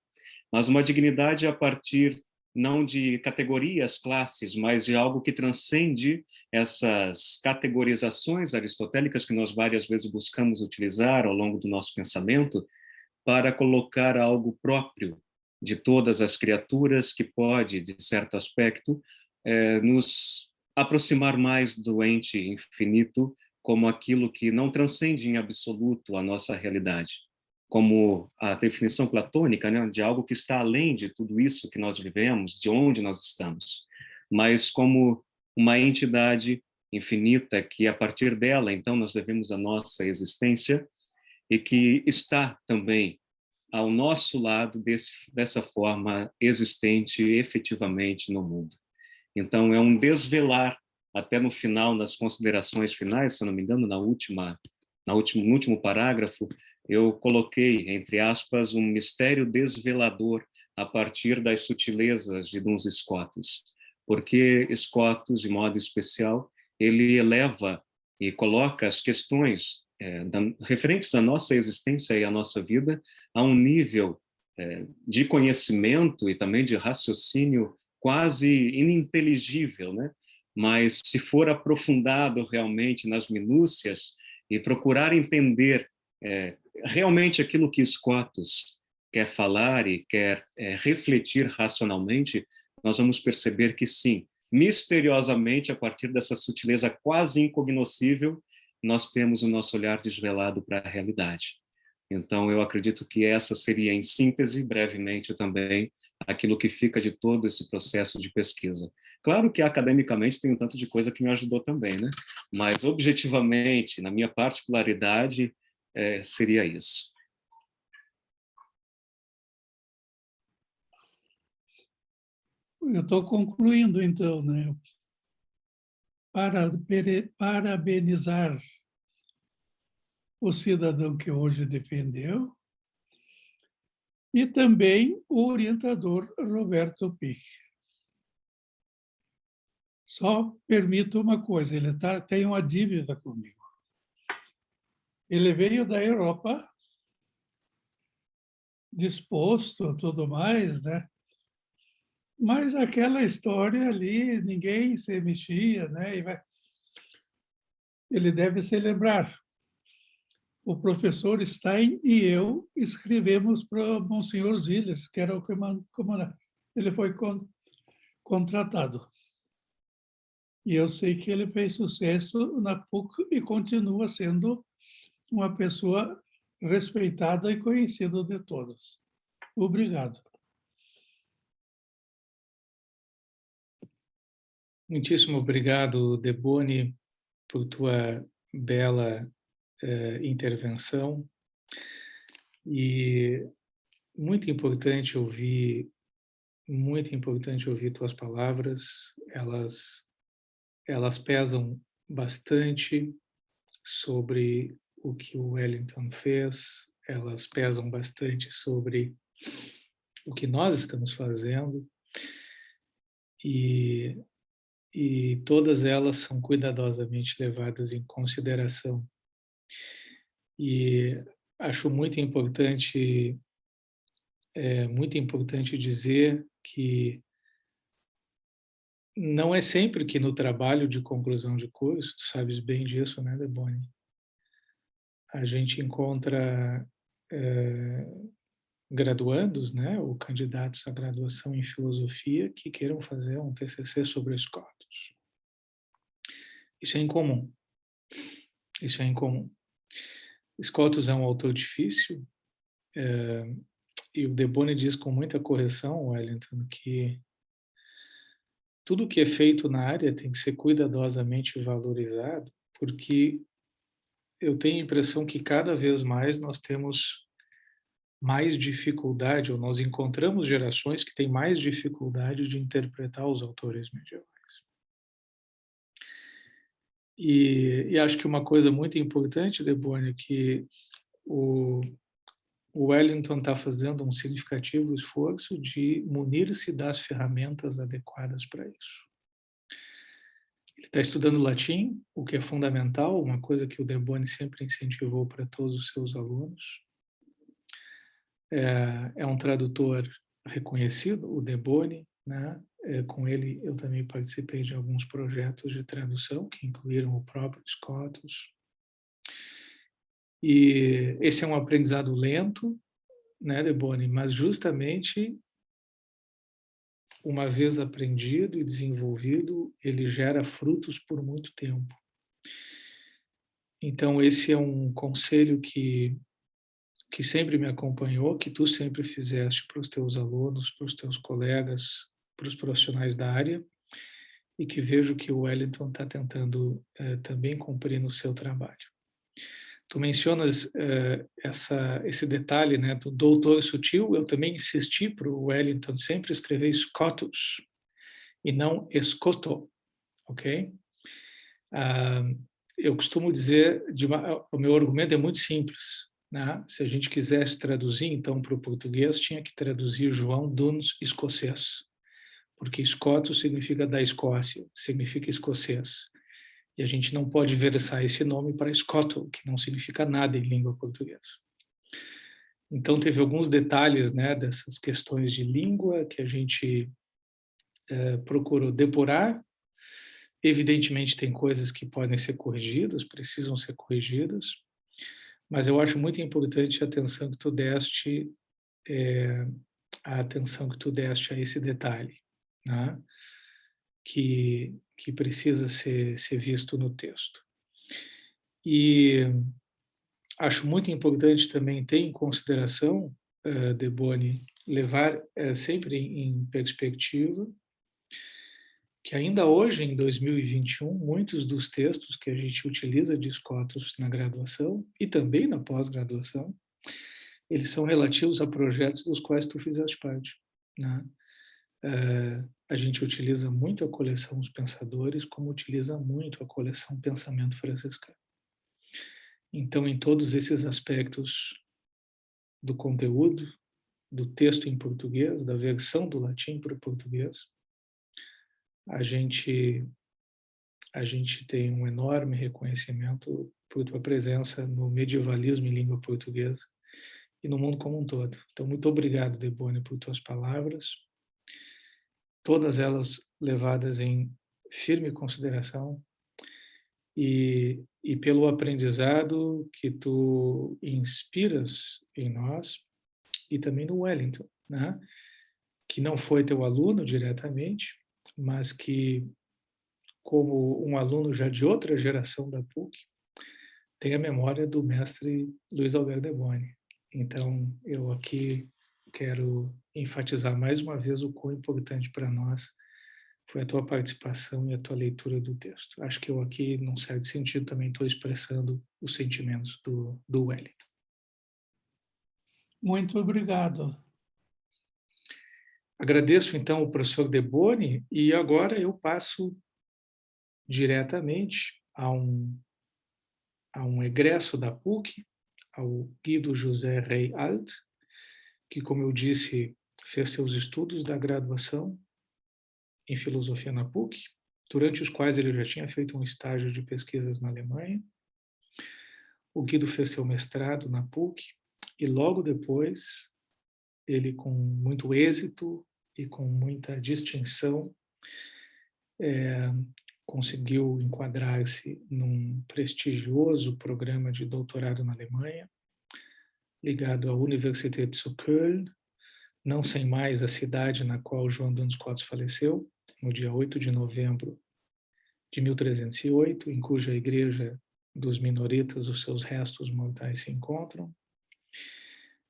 Mas uma dignidade a partir não de categorias, classes, mas de algo que transcende essas categorizações aristotélicas que nós várias vezes buscamos utilizar ao longo do nosso pensamento para colocar algo próprio de todas as criaturas que pode, de certo aspecto, nos aproximar mais do ente infinito como aquilo que não transcende em absoluto a nossa realidade, como a definição platônica, né, de algo que está além de tudo isso que nós vivemos, de onde nós estamos, mas como uma entidade infinita que, a partir dela, então, nós devemos a nossa existência e que está também ao nosso lado dessa forma existente efetivamente no mundo. Então, é um desvelar, até no final, nas considerações finais, se eu não me engano, no último parágrafo, eu coloquei, entre aspas, um mistério desvelador a partir das sutilezas de Duns Scotus, porque Scotus, de modo especial, ele eleva e coloca as questões referentes à nossa existência e à nossa vida a um nível de conhecimento e também de raciocínio quase ininteligível, né? Mas se for aprofundado realmente nas minúcias e procurar entender realmente aquilo que Scotus quer falar e quer refletir racionalmente, nós vamos perceber que sim, misteriosamente, a partir dessa sutileza quase incognoscível, nós temos o nosso olhar desvelado para a realidade. Então, eu acredito que essa seria, em síntese, brevemente também, aquilo que fica de todo esse processo de pesquisa. Claro que academicamente tem um tanto de coisa que me ajudou também, né? Mas objetivamente, na minha particularidade, seria isso.
Eu estou concluindo, então, né? Parabenizar o cidadão que hoje defendeu e também o orientador Roberto Pich. Só permito uma coisa, ele tem uma dívida comigo. Ele veio da Europa, disposto, tudo mais, né? Mas aquela história ali, ninguém se mexia, né? Ele deve se lembrar. O professor Stein e eu escrevemos para o Monsenhor Ziles, que era o comandante. Ele foi contratado. E eu sei que ele fez sucesso na PUC e continua sendo uma pessoa respeitada e conhecida de todos. Obrigado.
Muitíssimo obrigado, Deboni, por tua bela intervenção. E muito importante ouvir tuas palavras. Elas pesam bastante sobre o que o Wellington fez, elas pesam bastante sobre o que nós estamos fazendo, e todas elas são cuidadosamente levadas em consideração. E acho muito importante dizer que não é sempre que no trabalho de conclusão de curso, tu sabes bem disso, né, Deboni? A gente encontra graduandos, né, ou candidatos à graduação em filosofia que queiram fazer um TCC sobre Scotus. Isso é incomum. Scotus é um autor difícil, e o Deboni diz com muita correção, Wellington, que tudo que é feito na área tem que ser cuidadosamente valorizado, porque eu tenho a impressão que cada vez mais nós temos mais dificuldade, ou nós encontramos gerações que têm mais dificuldade de interpretar os autores medievais. E acho que uma coisa muito importante, Deboni, é que o Wellington está fazendo um significativo esforço de munir-se das ferramentas adequadas para isso. Ele está estudando latim, o que é fundamental, uma coisa que o Deboni sempre incentivou para todos os seus alunos. É um tradutor reconhecido, o Deboni, né? Com ele eu também participei de alguns projetos de tradução que incluíram o próprio Scotus. E esse é um aprendizado lento, né, Deboni? Mas justamente uma vez aprendido e desenvolvido, ele gera frutos por muito tempo. Então, esse é um conselho que sempre me acompanhou, que tu sempre fizeste para os teus alunos, para os teus colegas, para os profissionais da área, e que vejo que o Wellington está tentando também cumprir no seu trabalho. Tu mencionas esse detalhe, né, do doutor sutil. Eu também insisti para o Wellington sempre escrever Scotus e não Escoto, ok? Eu costumo dizer, o meu argumento é muito simples, né? Se a gente quisesse traduzir, então, para o português, tinha que traduzir João Duns escocês, porque Scotus significa da Escócia, significa escocês. E a gente não pode versar esse nome para Scoto, que não significa nada em língua portuguesa. Então, teve alguns detalhes, né, dessas questões de língua que a gente procurou depurar. Evidentemente, tem coisas que podem ser corrigidas, precisam ser corrigidas, mas eu acho muito importante a atenção que tu deste, a esse detalhe, né? que precisa ser visto no texto. E acho muito importante também ter em consideração, Deboni, levar sempre em perspectiva que ainda hoje, em 2021, muitos dos textos que a gente utiliza de Scotus na graduação e também na pós-graduação, eles são relativos a projetos dos quais tu fizeste parte, né? A gente utiliza muito a coleção Os Pensadores, como utiliza muito a coleção Pensamento Franciscano. Então, em todos esses aspectos do conteúdo, do texto em português, da versão do latim para o português, a gente tem um enorme reconhecimento por tua presença no medievalismo em língua portuguesa e no mundo como um todo. Então, muito obrigado, Deboni, por tuas palavras, todas elas levadas em firme consideração e pelo aprendizado que tu inspiras em nós e também no Wellington, né? Que não foi teu aluno diretamente, mas que, como um aluno já de outra geração da PUC, tem a memória do mestre Luiz Alberto Deboni. Então, eu aqui quero enfatizar mais uma vez o quão importante para nós foi a tua participação e a tua leitura do texto. Acho que eu aqui, num certo sentido, também estou expressando os sentimentos do Wellington.
Muito obrigado.
Agradeço, então, ao professor Deboni e agora eu passo diretamente a um egresso da PUC, ao Guido José Rey Alt, que, como eu disse, fez seus estudos da graduação em filosofia na PUC, durante os quais ele já tinha feito um estágio de pesquisas na Alemanha. O Guido fez seu mestrado na PUC e logo depois, ele, com muito êxito e com muita distinção, conseguiu enquadrar-se num prestigioso programa de doutorado na Alemanha, ligado à Universität zu Köln, não sem mais a cidade na qual João Duns Scotus faleceu, no dia 8 de novembro de 1308, em cuja igreja dos minoritas os seus restos mortais se encontram.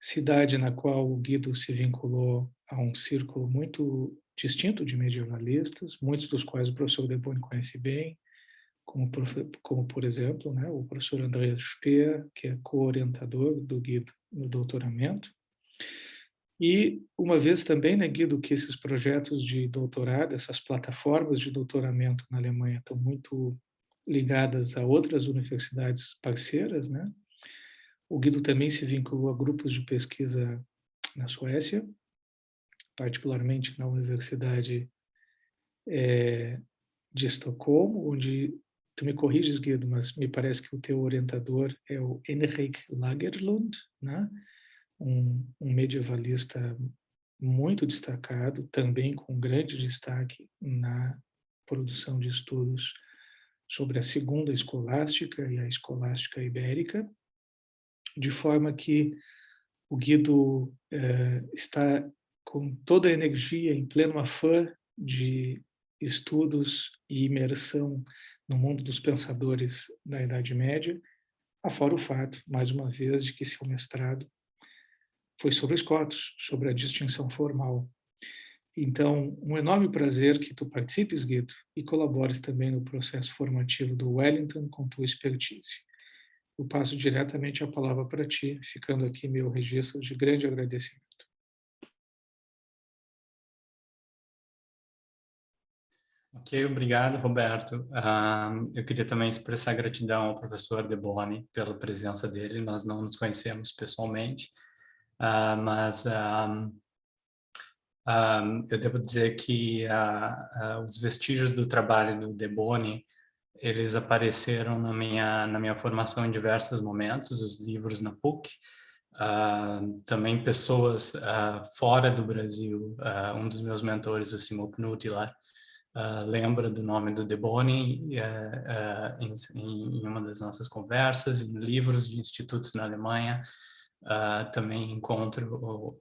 Cidade na qual o Guido se vinculou a um círculo muito distinto de medievalistas, muitos dos quais o professor Deboni conhece bem, como por exemplo, né, o professor André Speer, que é co-orientador do Guido no doutoramento. E uma vez também, né, Guido, que esses projetos de doutorado, essas plataformas de doutoramento na Alemanha estão muito ligadas a outras universidades parceiras, né? O Guido também se vinculou a grupos de pesquisa na Suécia, particularmente na Universidade de Estocolmo, onde, tu me corriges, Guido, mas me parece que o teu orientador é o Henrik Lagerlund, né? Um medievalista muito destacado, também com grande destaque na produção de estudos sobre a segunda escolástica e a escolástica ibérica, de forma que o Guido está com toda a energia, em pleno afã de estudos e imersão no mundo dos pensadores da Idade Média, afora o fato, mais uma vez, de que seu mestrado foi sobre Scotus, sobre a distinção formal. Então, um enorme prazer que tu participes, Guido, e colabores também no processo formativo do Wellington com tua expertise. Eu passo diretamente a palavra para ti, ficando aqui meu registro de grande agradecimento.
Ok, obrigado, Roberto. Eu queria também expressar gratidão ao professor De Boni pela presença dele. Nós não nos conhecemos pessoalmente, mas eu devo dizer que os vestígios do trabalho do De Boni, eles apareceram na minha formação em diversos momentos, os livros na PUC, também pessoas fora do Brasil. Um dos meus mentores, o Simo Knutila, lembra do nome do De Boni em uma das nossas conversas, em livros de institutos na Alemanha, também encontro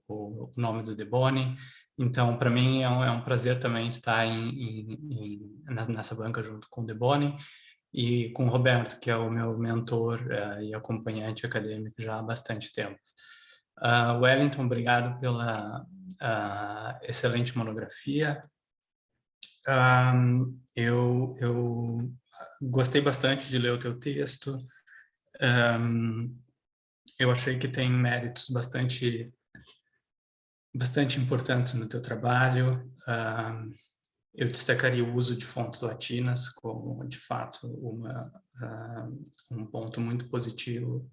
o nome do De Boni. Então, para mim, é um prazer também estar nessa banca junto com o De Boni e com o Roberto, que é o meu mentor e acompanhante acadêmico já há bastante tempo. Wellington, obrigado pela excelente monografia. Eu gostei bastante de ler o teu texto. Eu achei que tem méritos bastante importantes no teu trabalho. Eu destacaria o uso de fontes latinas como, de fato, um ponto muito positivo.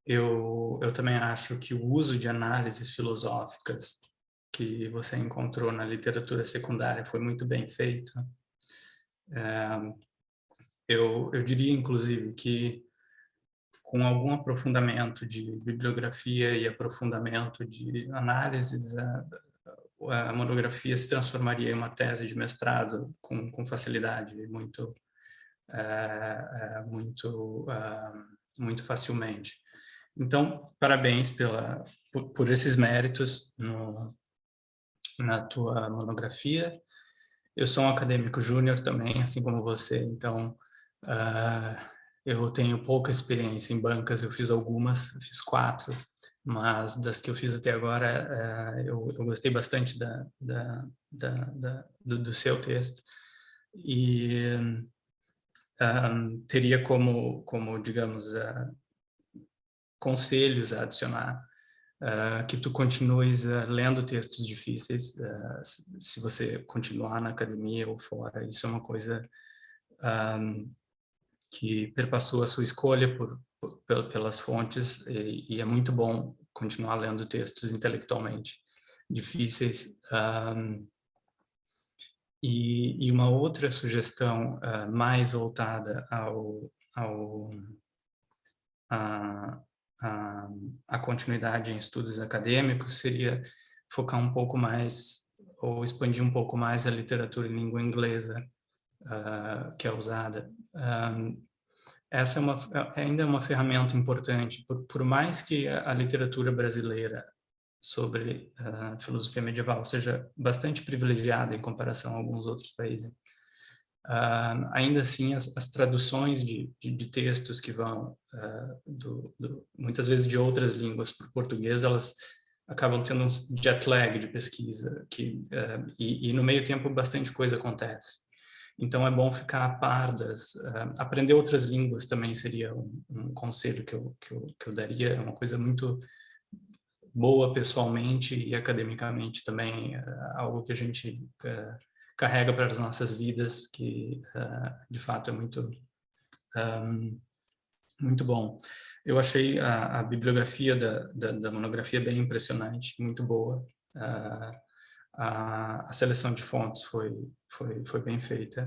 Eu também acho que o uso de análises filosóficas que você encontrou na literatura secundária foi muito bem feito. Eu diria, inclusive, que com algum aprofundamento de bibliografia e aprofundamento de análises, a monografia se transformaria em uma tese de mestrado com facilidade, muito facilmente. Então, parabéns por esses méritos na tua monografia. Eu sou um acadêmico júnior também, assim como você, então eu tenho pouca experiência em bancas, eu fiz algumas, fiz 4, mas das que eu fiz até agora, eu gostei bastante do seu texto e teria como digamos, conselhos a adicionar, que tu continues lendo textos difíceis, se você continuar na academia ou fora. Isso é uma coisa que perpassou a sua escolha pelas fontes, e é muito bom continuar lendo textos intelectualmente difíceis. E uma outra sugestão mais voltada a continuidade em estudos acadêmicos seria focar um pouco mais, ou expandir um pouco mais a literatura em língua inglesa que é usada. Essa ainda é uma ferramenta importante, por mais que a literatura brasileira sobre filosofia medieval seja bastante privilegiada em comparação a alguns outros países. Ainda assim, as traduções de textos que vão, muitas vezes de outras línguas para o português, elas acabam tendo um jet lag de pesquisa, e no meio tempo bastante coisa acontece. Então é bom ficar a par aprender outras línguas também seria um conselho que eu daria. É uma coisa muito boa pessoalmente e academicamente também, algo que a gente carrega para as nossas vidas, que de fato é muito bom. Eu achei a bibliografia da monografia bem impressionante, muito boa. A seleção de fontes foi bem feita.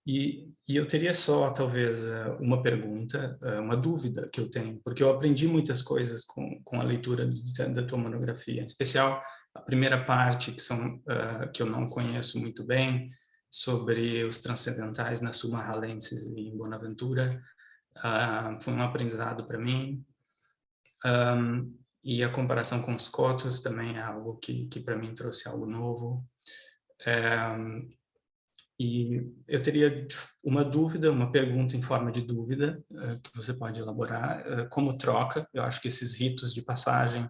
E eu teria só, talvez, uma pergunta, uma dúvida que eu tenho, porque eu aprendi muitas coisas com a leitura da tua monografia, em especial a primeira parte, que eu não conheço muito bem, sobre os transcendentais na Summa Hallensis em Bonaventura. Foi um aprendizado para mim. E a comparação com os cotos também é algo que para mim trouxe algo novo. E eu teria uma dúvida, uma pergunta em forma de dúvida, que você pode elaborar, como troca. Eu acho que esses ritos de passagem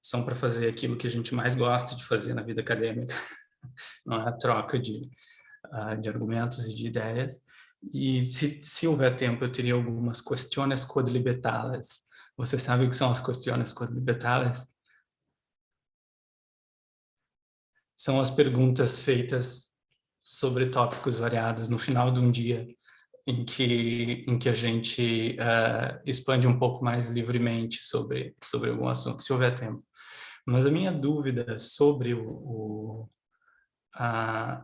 são para fazer aquilo que a gente mais gosta de fazer na vida acadêmica, não é a troca de argumentos e de ideias. E se houver tempo, eu teria algumas questões quodlibetales. Você sabe o que são as questões quodlibetales? São as perguntas feitas sobre tópicos variados no final de um dia em que a gente expande um pouco mais livremente sobre algum assunto, se houver tempo. Mas a minha dúvida sobre a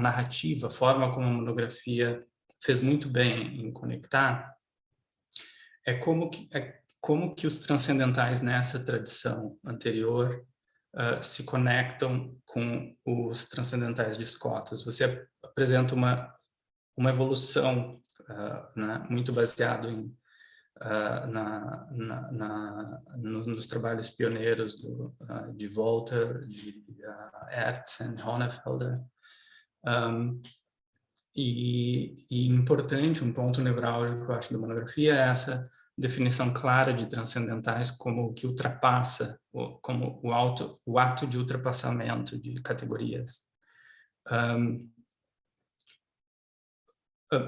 narrativa, a forma como a monografia fez muito bem em conectar, é como que os transcendentais nessa tradição anterior se conectam com os transcendentais de Scotus. Você apresenta uma evolução né, muito baseado nos trabalhos pioneiros de Voltaire, de Hertz e Honefelder. E importante, um ponto nevrálgico, eu acho, da monografia é essa definição clara de transcendentais como o que ultrapassa, como o ato de ultrapassamento de categorias.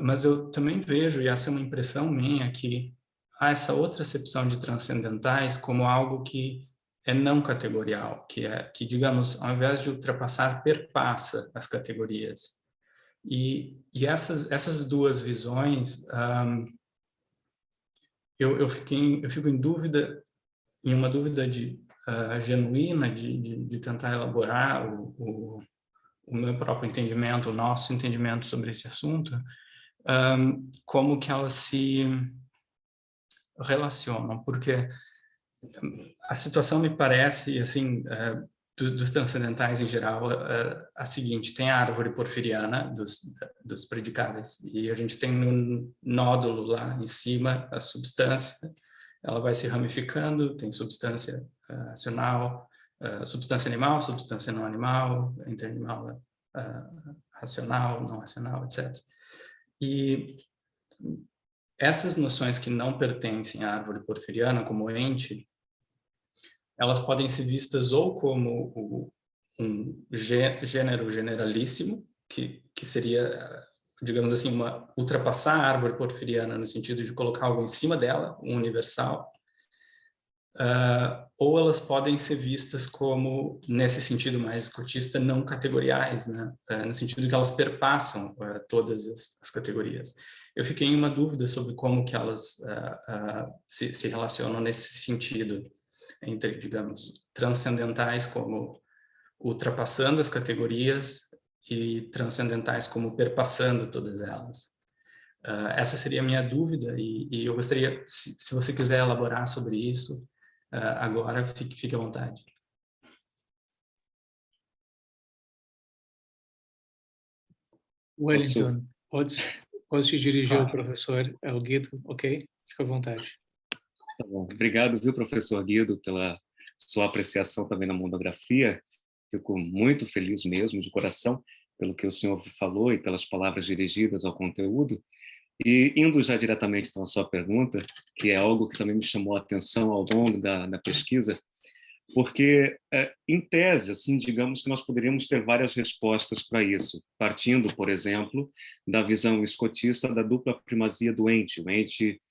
Mas eu também vejo, e essa é uma impressão minha, que há essa outra acepção de transcendentais como algo que é não categorial, que digamos, ao invés de ultrapassar, perpassa as categorias. E essas duas visões, eu fico em dúvida, em uma dúvida genuína de tentar elaborar o meu próprio entendimento, o nosso entendimento sobre esse assunto, como que elas se relacionam, porque a situação me parece, assim, dos transcendentais em geral, a seguinte: tem a árvore porfiriana dos predicáveis, e a gente tem um nódulo lá em cima, a substância, ela vai se ramificando, tem substância racional, substância animal, substância não animal, interanimal, racional, não racional, etc. E essas noções que não pertencem à árvore porfiriana, como ente, elas podem ser vistas ou como um gênero generalíssimo, que seria, digamos assim, ultrapassar a árvore porfiriana no sentido de colocar algo em cima dela, um universal, ou elas podem ser vistas como, nesse sentido mais escotista, não categoriais, né? No sentido que elas perpassam todas as categorias. Eu fiquei em uma dúvida sobre como que elas se relacionam nesse sentido, entre, digamos, transcendentais como ultrapassando as categorias e transcendentais como perpassando todas elas. Essa seria a minha dúvida e eu gostaria, se você quiser elaborar sobre isso, agora fique à vontade.
Wellington, podes te dirigir ao
Claro.
professor Guido, ok? Fica à vontade.
Tá bom. Obrigado, viu, professor Guido, pela sua apreciação também na monografia. Fico muito feliz mesmo, de coração, pelo que o senhor falou e pelas palavras dirigidas ao conteúdo. E indo já diretamente então à sua pergunta, que é algo que também me chamou a atenção ao longo da pesquisa, porque, em tese, assim, digamos que nós poderíamos ter várias respostas para isso, partindo, por exemplo, da visão escotista da dupla primazia do ente, o ente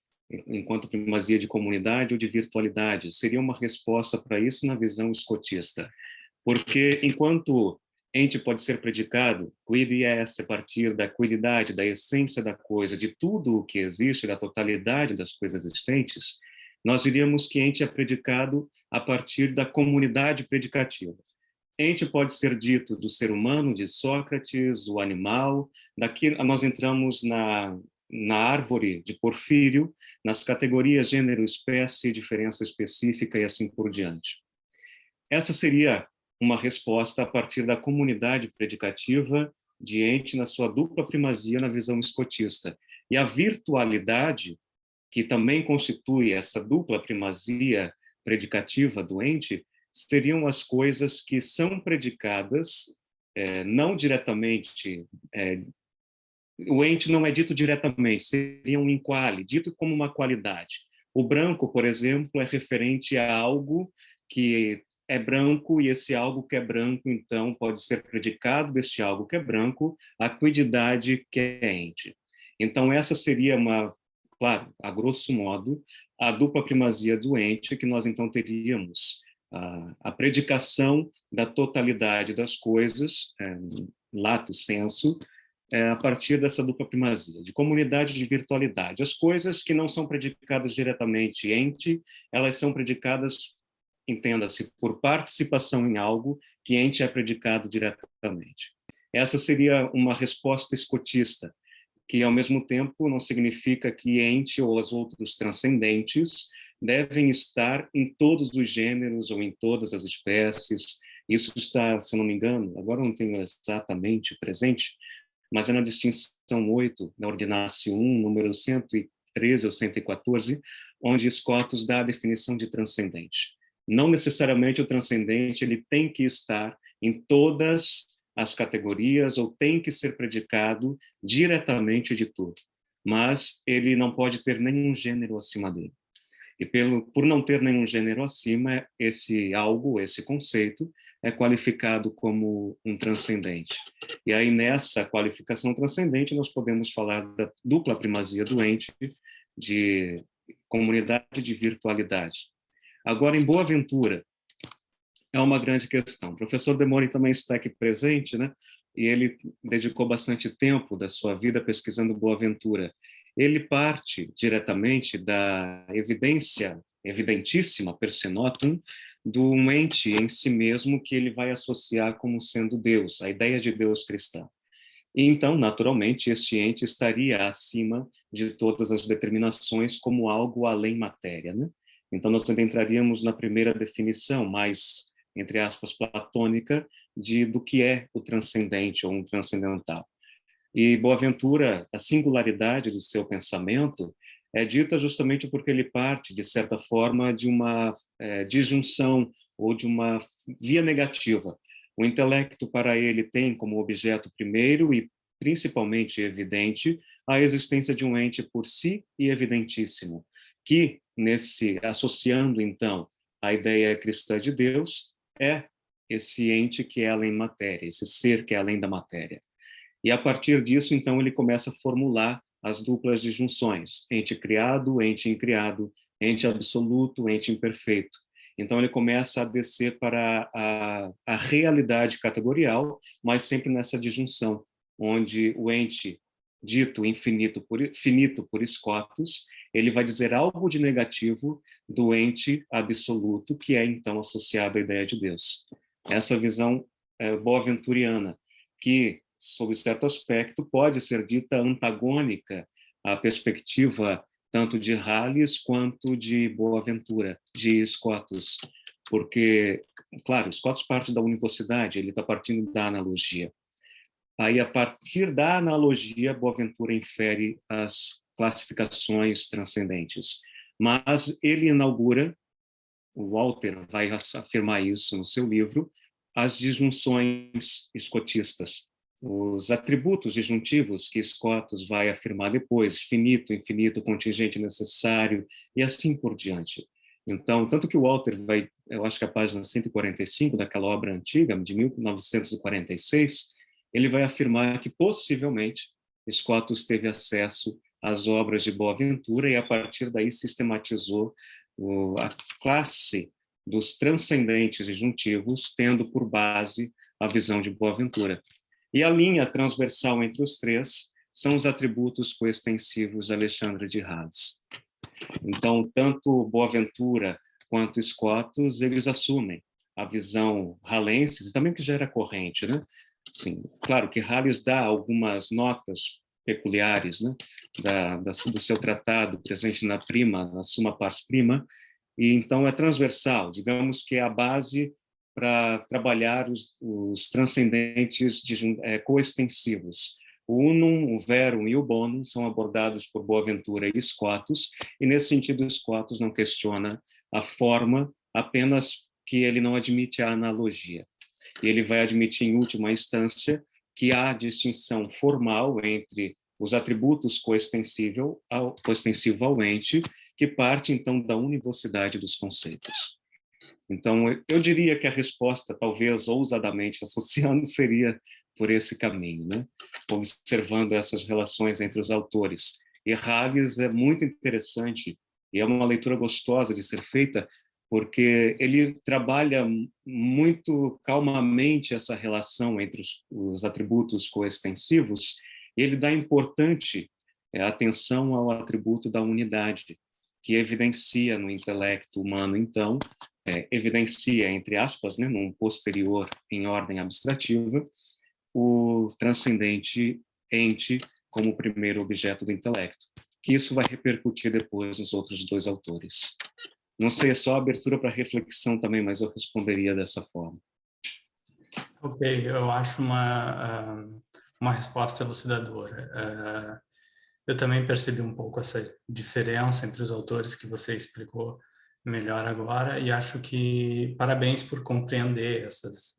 enquanto primazia de comunidade ou de virtualidade. Seria uma resposta para isso na visão escotista. Porque, enquanto ente pode ser predicado, quid est, a partir da quididade, da essência da coisa, de tudo o que existe, da totalidade das coisas existentes, nós diríamos que ente é predicado a partir da comunidade predicativa. Ente pode ser dito do ser humano, de Sócrates, o animal. Daqui nós entramos na árvore de Porfírio, nas categorias gênero, espécie, diferença específica e assim por diante. Essa seria uma resposta a partir da comunidade predicativa de ente na sua dupla primazia na visão escotista. E a virtualidade, que também constitui essa dupla primazia predicativa do ente, seriam as coisas que são predicadas, não diretamente, o ente não é dito diretamente, seria um inquali, dito como uma qualidade. O branco, por exemplo, é referente a algo que é branco, e esse algo que é branco, então, pode ser predicado deste algo que é branco, a quididade que é ente. Então, essa seria claro, a grosso modo, a dupla primazia do ente, que nós, então, teríamos a predicação da totalidade das coisas, lato sensu, a partir dessa dupla primazia, de comunidade de virtualidade. As coisas que não são predicadas diretamente ente, elas são predicadas, entenda-se, por participação em algo que ente é predicado diretamente. Essa seria uma resposta escotista, que, ao mesmo tempo, não significa que ente ou os outros transcendentes devem estar em todos os gêneros ou em todas as espécies. Isso está, se eu não me engano, agora eu não tenho exatamente presente, mas é na distinção 8, na Ordinácio 1, número 113 ou 114, onde Scotus dá a definição de transcendente. Não necessariamente o transcendente ele tem que estar em todas as categorias ou tem que ser predicado diretamente de tudo, mas ele não pode ter nenhum gênero acima dele. E por não ter nenhum gênero acima, esse algo, esse conceito, é qualificado como um transcendente. E aí, nessa qualificação transcendente, nós podemos falar da dupla primazia do ente, de comunidade de virtualidade. Agora, em Boaventura, é uma grande questão. O professor Demoni também está aqui presente, né? E ele dedicou bastante tempo da sua vida pesquisando Boaventura. Ele parte diretamente da evidência, evidentíssima, per se notum, do ente em si mesmo que ele vai associar como sendo Deus, a ideia de Deus cristã. E então, naturalmente, este ente estaria acima de todas as determinações como algo além matéria, né? Então, nós entraríamos na primeira definição, mais, entre aspas, platônica, do que é o transcendente ou um transcendental. E Boaventura, a singularidade do seu pensamento é dita justamente porque ele parte, de certa forma, de uma disjunção ou de uma via negativa. O intelecto, para ele, tem como objeto primeiro e principalmente evidente a existência de um ente por si e evidentíssimo, que, associando, então, a ideia cristã de Deus, é esse ente que é além matéria, esse ser que é além da matéria. E, a partir disso, então, ele começa a formular as duplas disjunções, ente criado, ente incriado, ente absoluto, ente imperfeito. Então, ele começa a descer para a realidade categorial, mas sempre nessa disjunção, onde o ente dito finito por Scotus, ele vai dizer algo de negativo do ente absoluto, que é, então, associado à ideia de Deus. Essa visão boaventuriana, que, sob certo aspecto, pode ser dita antagônica à perspectiva tanto de Halles quanto de Boaventura, de Scotus, porque, claro, Scotus parte da univocidade, ele está partindo da analogia. Aí, a partir da analogia, Boaventura infere as classificações transcendentes. Mas ele inaugura, o Walter vai afirmar isso no seu livro, as disjunções escotistas, os atributos disjuntivos que Scotus vai afirmar depois, finito, infinito, contingente, necessário, e assim por diante. Então, tanto que o Walter vai, eu acho que a página 145 daquela obra antiga, de 1946, ele vai afirmar que, possivelmente, Scotus teve acesso às obras de Boaventura e, a partir daí, sistematizou a classe dos transcendentes disjuntivos, tendo por base a visão de Boaventura. E a linha transversal entre os três são os atributos coextensivos de Alexandre de Hales. Então, tanto Boaventura quanto Scotus, eles assumem a visão halense, e também que já era corrente, né? Sim, claro que Hales dá algumas notas peculiares, né, do seu tratado presente na Summa Pars Prima, e então é transversal, digamos que é a base para trabalhar os transcendentes coextensivos. O unum, o verum e o bonum são abordados por Boaventura e Scotus, e nesse sentido Scotus não questiona a forma, apenas que ele não admite a analogia. E ele vai admitir, em última instância, que há distinção formal entre os atributos coextensivo ao ente, que parte, então, da univocidade dos conceitos. Então, eu diria que a resposta, talvez ousadamente associando, seria por esse caminho, né? Observando essas relações entre os autores. E Halles é muito interessante, e é uma leitura gostosa de ser feita, porque ele trabalha muito calmamente essa relação entre os atributos coextensivos, e ele dá importante atenção ao atributo da unidade, que evidencia no intelecto humano, então, evidencia, entre aspas, né, num posterior em ordem abstrativa, o transcendente ente como o primeiro objeto do intelecto, que isso vai repercutir depois nos outros dois autores. Não sei, é só abertura para reflexão também, mas eu responderia dessa forma.
Ok, eu acho uma resposta elucidadora. Eu também percebi um pouco essa diferença entre os autores que você explicou melhor agora, e acho que parabéns por compreender essas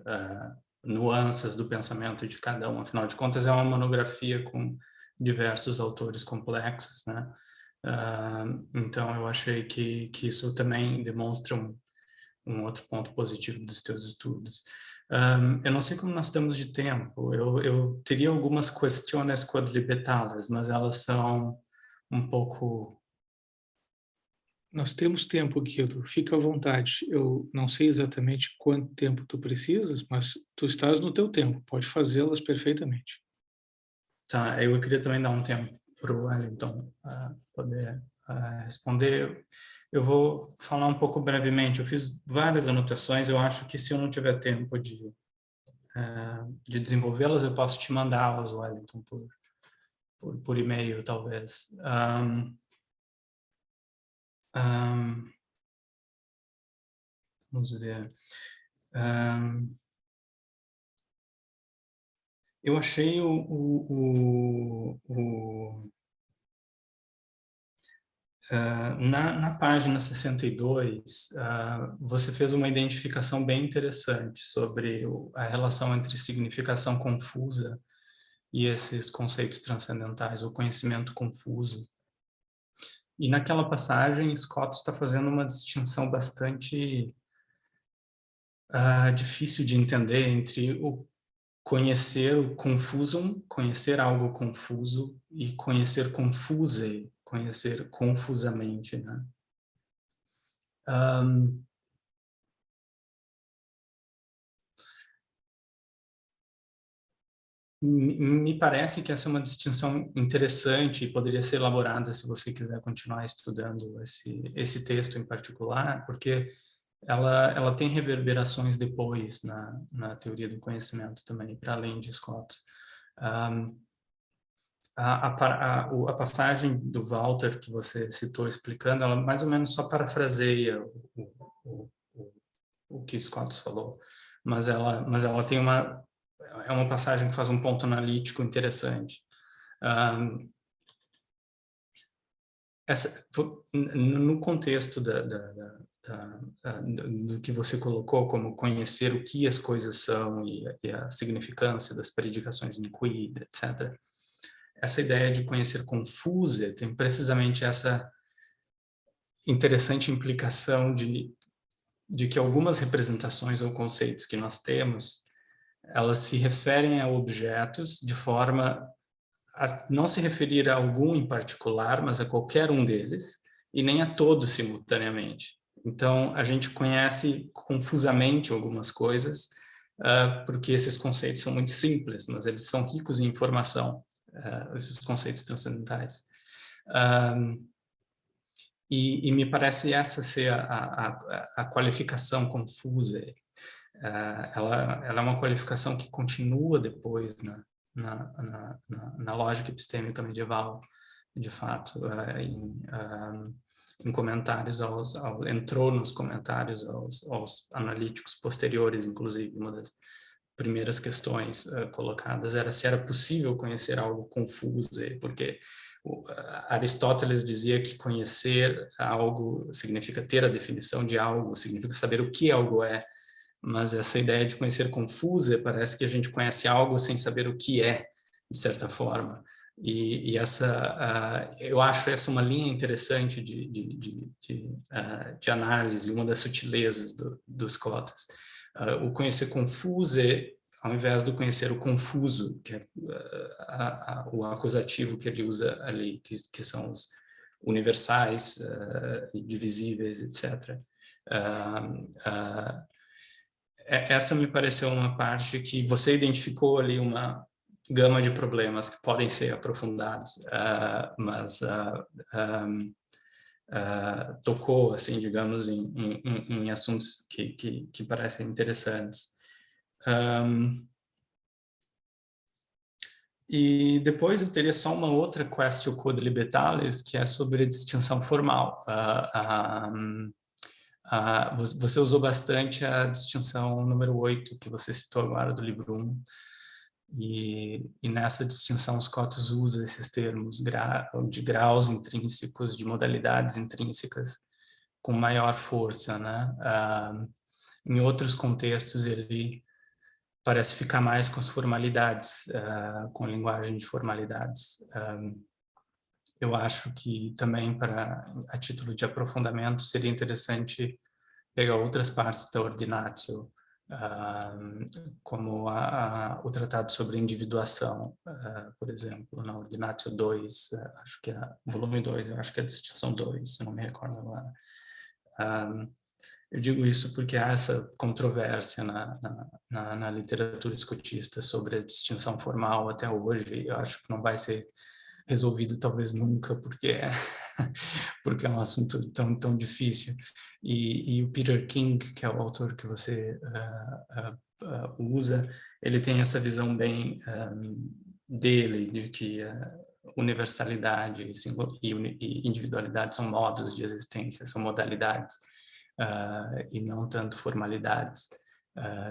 nuances do pensamento de cada um. Afinal de contas, é uma monografia com diversos autores complexos, né? Então, eu achei que isso também demonstra um outro ponto positivo dos teus estudos. Eu não sei como nós estamos de tempo. Eu teria algumas questões quadribetadas, mas elas são um pouco...
Nós temos tempo, Guido. Fica à vontade. Eu não sei exatamente quanto tempo tu precisas, mas tu estás no teu tempo. Pode fazê-las perfeitamente.
Tá, eu queria também dar um tempo para o Wellington poder responder. Eu vou falar um pouco brevemente. Eu fiz várias anotações. Eu acho que se eu não tiver tempo de desenvolvê-las, eu posso te mandá-las, Wellington, por e-mail, talvez. Vamos ver. Eu achei na página 62, você fez uma identificação bem interessante sobre a relação entre significação confusa e esses conceitos transcendentais, o conhecimento confuso. E naquela passagem, Scott está fazendo uma distinção bastante difícil de entender entre o conhecer o confusum, conhecer algo confuso, e conhecer confuse, conhecer confusamente, né? Me parece que essa é uma distinção interessante e poderia ser elaborada se você quiser continuar estudando esse texto em particular, porque ela tem reverberações depois na teoria do conhecimento também, para além de Scott. A passagem do Walter que você citou explicando, ela mais ou menos só parafraseia o que Scott falou, mas ela tem é uma passagem que faz um ponto analítico interessante. No contexto do que você colocou como conhecer o que as coisas são e a significância das predicações in quid, etc., essa ideia de conhecer confusa tem precisamente essa interessante implicação de que algumas representações ou conceitos que nós temos, elas se referem a objetos de forma a não se referir a algum em particular, mas a qualquer um deles, e nem a todos simultaneamente. Então, a gente conhece confusamente algumas coisas, porque esses conceitos são muito simples, mas eles são ricos em informação, esses conceitos transcendentais. E me parece essa ser a qualificação confusa. Ela é uma qualificação que continua depois na lógica epistêmica medieval, de fato, em comentários entrou nos comentários aos analíticos posteriores, inclusive. Uma das primeiras questões colocadas era se era possível conhecer algo confuso, porque Aristóteles dizia que conhecer algo significa ter a definição de algo, significa saber o que algo é, mas essa ideia de conhecer confusa parece que a gente conhece algo sem saber o que é, de certa forma. E eu acho essa uma linha interessante de análise, uma das sutilezas dos cotas. O conhecer confuso, ao invés do conhecer o confuso, que é o acusativo que ele usa ali, que são os universais, divisíveis, etc. Essa me pareceu uma parte que você identificou ali uma gama de problemas que podem ser aprofundados, mas tocou, assim, digamos, em assuntos que parecem interessantes. E depois eu teria só uma outra questio quod libetalis, que é sobre a distinção formal. Você usou bastante a distinção número 8, que você citou agora do livro 1, e nessa distinção os cotos usam esses termos de graus intrínsecos, de modalidades intrínsecas, com maior força, né? Em outros contextos ele parece ficar mais com as formalidades, com a linguagem de formalidades. Eu acho que também, a título de aprofundamento, seria interessante pegar outras partes da Ordinatio, como o Tratado sobre Individuação, por exemplo, na Ordinatio 2, acho que é volume 2, eu acho que é a distinção 2, se não me recordo agora. Eu digo isso porque há essa controvérsia na literatura escotista sobre a distinção formal até hoje. Eu acho que não vai ser resolvido talvez nunca, porque é um assunto tão difícil. E o Peter King, que é o autor que você usa, ele tem essa visão bem dele, de que universalidade e individualidade são modos de existência, são modalidades, e não tanto formalidades.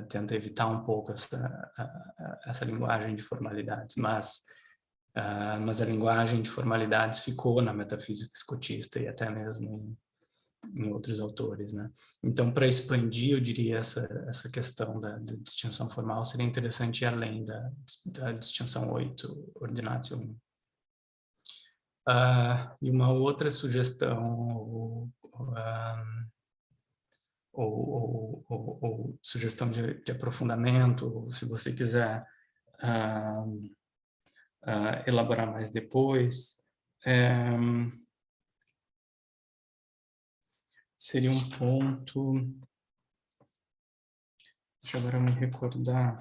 Tenta evitar um pouco essa linguagem de formalidades, mas a linguagem de formalidades ficou na metafísica escotista e até mesmo em outros autores, né? Então, para expandir, eu diria essa questão da distinção formal seria interessante ir além da distinção 8, Ordinatio 1. E uma outra sugestão, ou sugestão de aprofundamento, ou se você quiser elaborar mais depois, seria um ponto, deixa eu agora me recordar,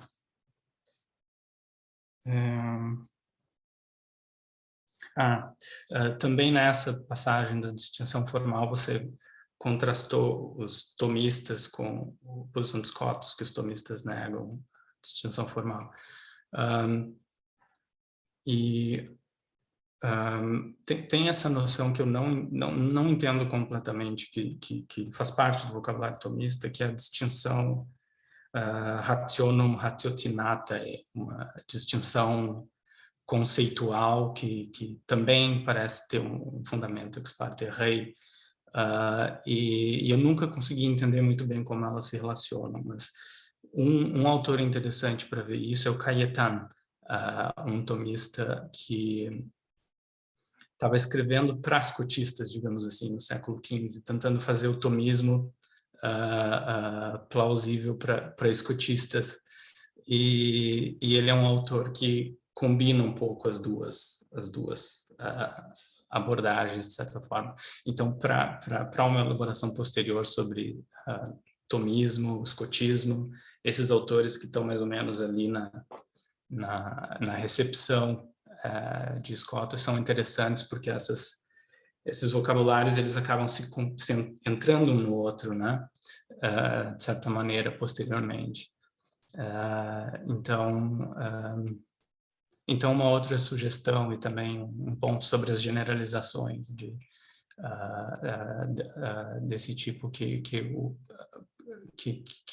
também nessa passagem da distinção formal você contrastou os tomistas com a posição dos cotos, que os tomistas negam a distinção formal. Tem essa noção que eu não entendo completamente, que faz parte do vocabulário tomista, que é a distinção rationum ratiocinata, uma distinção conceitual que também parece ter um fundamento ex parte rei, e eu nunca consegui entender muito bem como elas se relacionam, mas um autor interessante para ver isso é o Cayetan, um tomista que estava escrevendo para as cotistas, digamos assim, no século XV, tentando fazer o tomismo plausível para escotistas, e ele é um autor que combina um pouco as duas abordagens, de certa forma. Então, para uma elaboração posterior sobre tomismo, escotismo, esses autores que estão mais ou menos ali na recepção de Scott são interessantes, porque esses vocabulários eles acabam entrando um no outro, né? De certa maneira, posteriormente. Então, Então, uma outra sugestão e também um ponto sobre as generalizações desse tipo que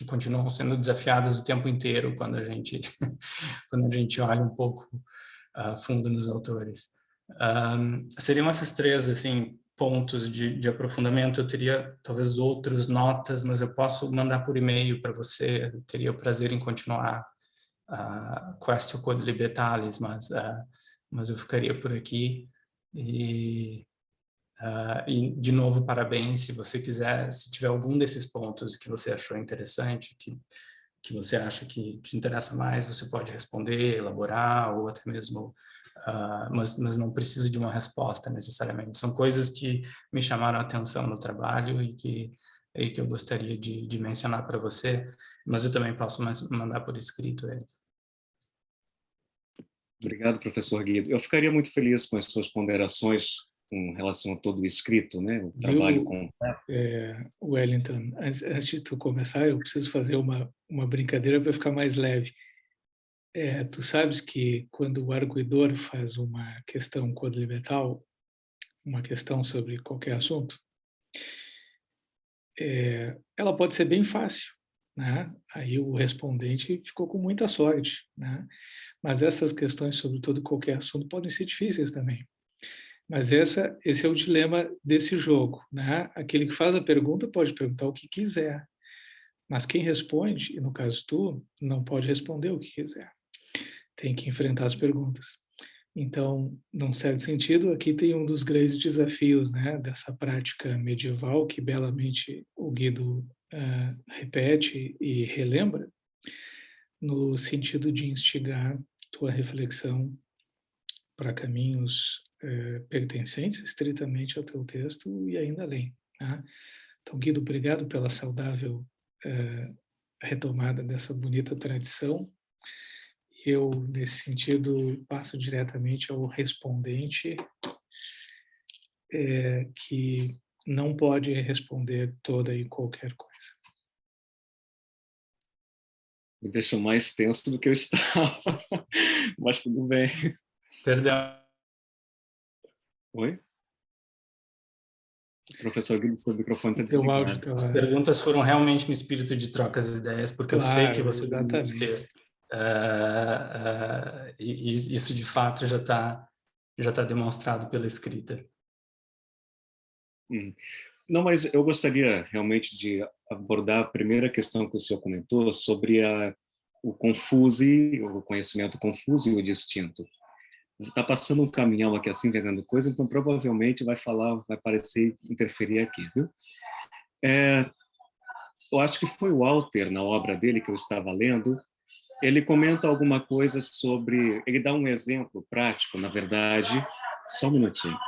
continuam sendo desafiadas o tempo inteiro quando a gente quando a gente olha um pouco fundo nos autores. Seriam essas três assim pontos de aprofundamento. Eu teria talvez outras notas, mas eu posso mandar por e-mail para você. Eu teria o prazer em continuar Questio Quod Libertalis, mas eu ficaria por aqui. E de novo, parabéns. Se você quiser, se tiver algum desses pontos que você achou interessante, que você acha que te interessa mais, você pode responder, elaborar, ou até mesmo, mas não precisa de uma resposta necessariamente. São coisas que me chamaram a atenção no trabalho e que eu gostaria de mencionar para você, mas eu também posso mandar por escrito eles.
Obrigado, professor Guido. Eu ficaria muito feliz com as suas ponderações com relação a todo o escrito, né? O trabalho completo.
Wellington, antes de tu começar, eu preciso fazer uma brincadeira para ficar mais leve. Tu sabes que quando o arguidor faz uma questão quadrivetal, uma questão sobre qualquer assunto, ela pode ser bem fácil, né? Aí o respondente ficou com muita sorte, né? Mas essas questões sobre todo e qualquer assunto podem ser difíceis também. Mas esse é o dilema desse jogo, né? Aquele que faz a pergunta pode perguntar o que quiser, mas quem responde, e no caso tu, não pode responder o que quiser. Tem que enfrentar as perguntas. Então, num certo sentido, aqui tem um dos grandes desafios, né, dessa prática medieval que belamente o Guido repete e relembra, no sentido de instigar tua reflexão para caminhos pertencentes estritamente ao teu texto e ainda além. Tá? Então, Guido, obrigado pela saudável retomada dessa bonita tradição. Eu, nesse sentido, passo diretamente ao respondente, que não pode responder toda e qualquer coisa.
Me deixou mais tenso do que eu estava, mas tudo bem.
Perdão.
Oi? Professor Guido, seu microfone está
Teu áudio
desligado.
As perguntas foram realmente no espírito de trocas de ideias, porque
claro,
eu sei que você lê muitos
exatamente.
textos. E isso, de fato, já tá demonstrado pela escrita.
Não, mas eu gostaria realmente de abordar a primeira questão que o senhor comentou sobre o conhecimento confuso e o distinto. Está passando um caminhão aqui assim, vendendo coisa, então provavelmente vai parecer interferir aqui, viu? Eu acho que foi o Walter, na obra dele que eu estava lendo, ele comenta alguma coisa sobre... Ele dá um exemplo prático, na verdade... Só um minutinho.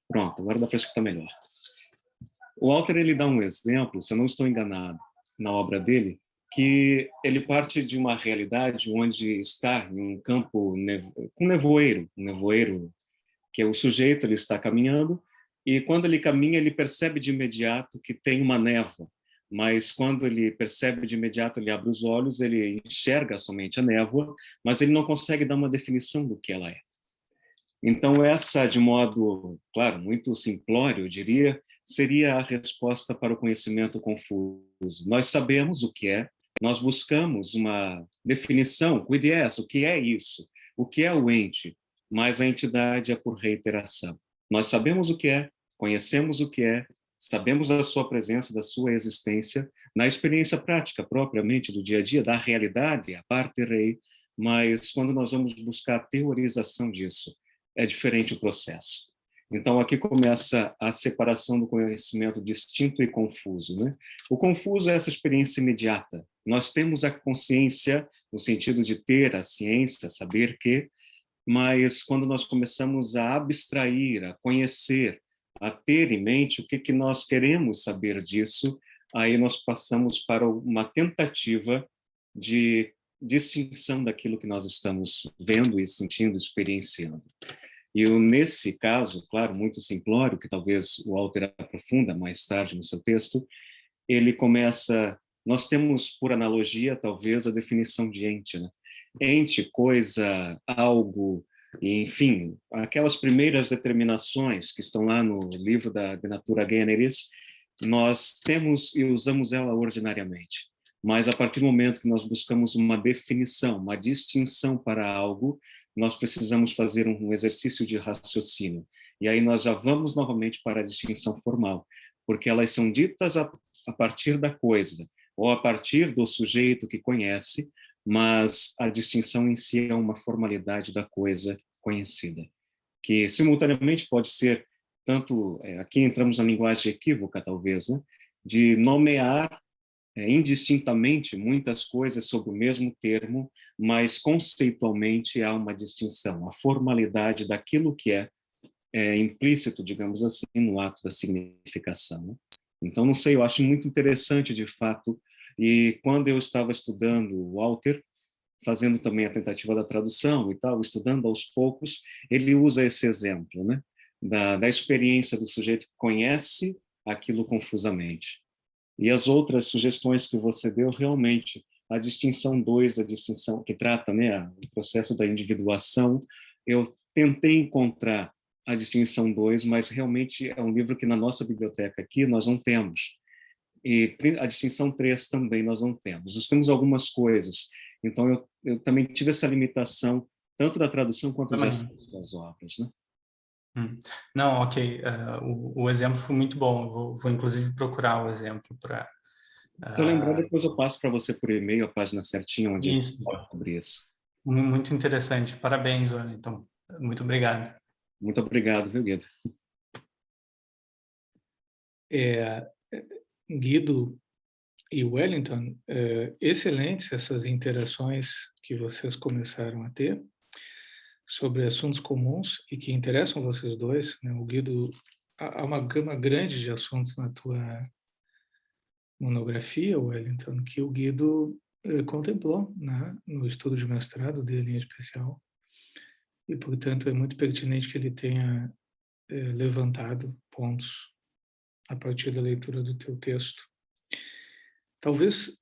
Pronto, agora dá para escutar melhor. O Walter, ele dá um exemplo, se eu não estou enganado, na obra dele, que ele parte de uma realidade onde está em um campo com nevoeiro, um nevoeiro, que é o sujeito, ele está caminhando, e quando ele caminha, ele percebe de imediato que tem uma névoa, mas quando ele percebe de imediato, ele abre os olhos, ele enxerga somente a névoa, mas ele não consegue dar uma definição do que ela é. Então, essa, de modo, claro, muito simplório, eu diria, seria a resposta para o conhecimento confuso. Nós sabemos o que é, nós buscamos uma definição, quid est, o que é isso? O que é o ente? Mas a entidade é por reiteração. Nós sabemos o que é, conhecemos o que é, sabemos da sua presença, da sua existência, na experiência prática propriamente do dia a dia, da realidade, a parte rei, mas quando nós vamos buscar a teorização disso, é diferente o processo. Então, aqui começa a separação do conhecimento distinto e confuso, né? O confuso é essa experiência imediata. Nós temos a consciência, no sentido de ter a ciência, saber que, mas quando nós começamos a abstrair, a conhecer, a ter em mente o que nós queremos saber disso, aí nós passamos para uma tentativa de distinção daquilo que nós estamos vendo e sentindo, experienciando. E nesse caso, claro, muito simplório, que talvez o Walter aprofunda mais tarde no seu texto, ele começa... Nós temos, por analogia, talvez, a definição de ente, né? Ente, coisa, algo, e, enfim, aquelas primeiras determinações que estão lá no livro De Natura Generis, nós temos e usamos ela ordinariamente. Mas a partir do momento que nós buscamos uma definição, uma distinção para algo, nós precisamos fazer um exercício de raciocínio. E aí nós já vamos novamente para a distinção formal, porque elas são ditas a partir da coisa, ou a partir do sujeito que conhece, mas a distinção em si é uma formalidade da coisa conhecida, que simultaneamente pode ser tanto, aqui entramos na linguagem equívoca talvez, né, de nomear indistintamente muitas coisas sob o mesmo termo, mas conceitualmente há uma distinção, a formalidade daquilo que é implícito, digamos assim, no ato da significação, né? Então, não sei, eu acho muito interessante, de fato, e quando eu estava estudando o Walter, fazendo também a tentativa da tradução e tal, estudando aos poucos, ele usa esse exemplo, né, da experiência do sujeito que conhece aquilo confusamente. E as outras sugestões que você deu, realmente, a distinção 2, a distinção que trata, né, o processo da individuação, eu tentei encontrar a distinção 2, mas realmente é um livro que na nossa biblioteca aqui nós não temos. E a distinção 3 também nós não temos. Nós temos algumas coisas. Então, eu também tive essa limitação, tanto da tradução quanto das obras, né?
Não, ok. O exemplo foi muito bom. Vou inclusive procurar o exemplo para...
Se eu lembrar, depois eu passo para você por e-mail a página certinha onde fala sobre isso.
Muito interessante. Parabéns, Wellington. Muito obrigado.
Muito obrigado, viu, Guido?
Guido e Wellington, excelentes essas interações que vocês começaram a ter sobre assuntos comuns e que interessam vocês dois, né? O Guido, há uma gama grande de assuntos na tua monografia, Wellington, que o Guido contemplou, né, no estudo de mestrado dele em especial, e, portanto, é muito pertinente que ele tenha levantado pontos a partir da leitura do teu texto. Talvez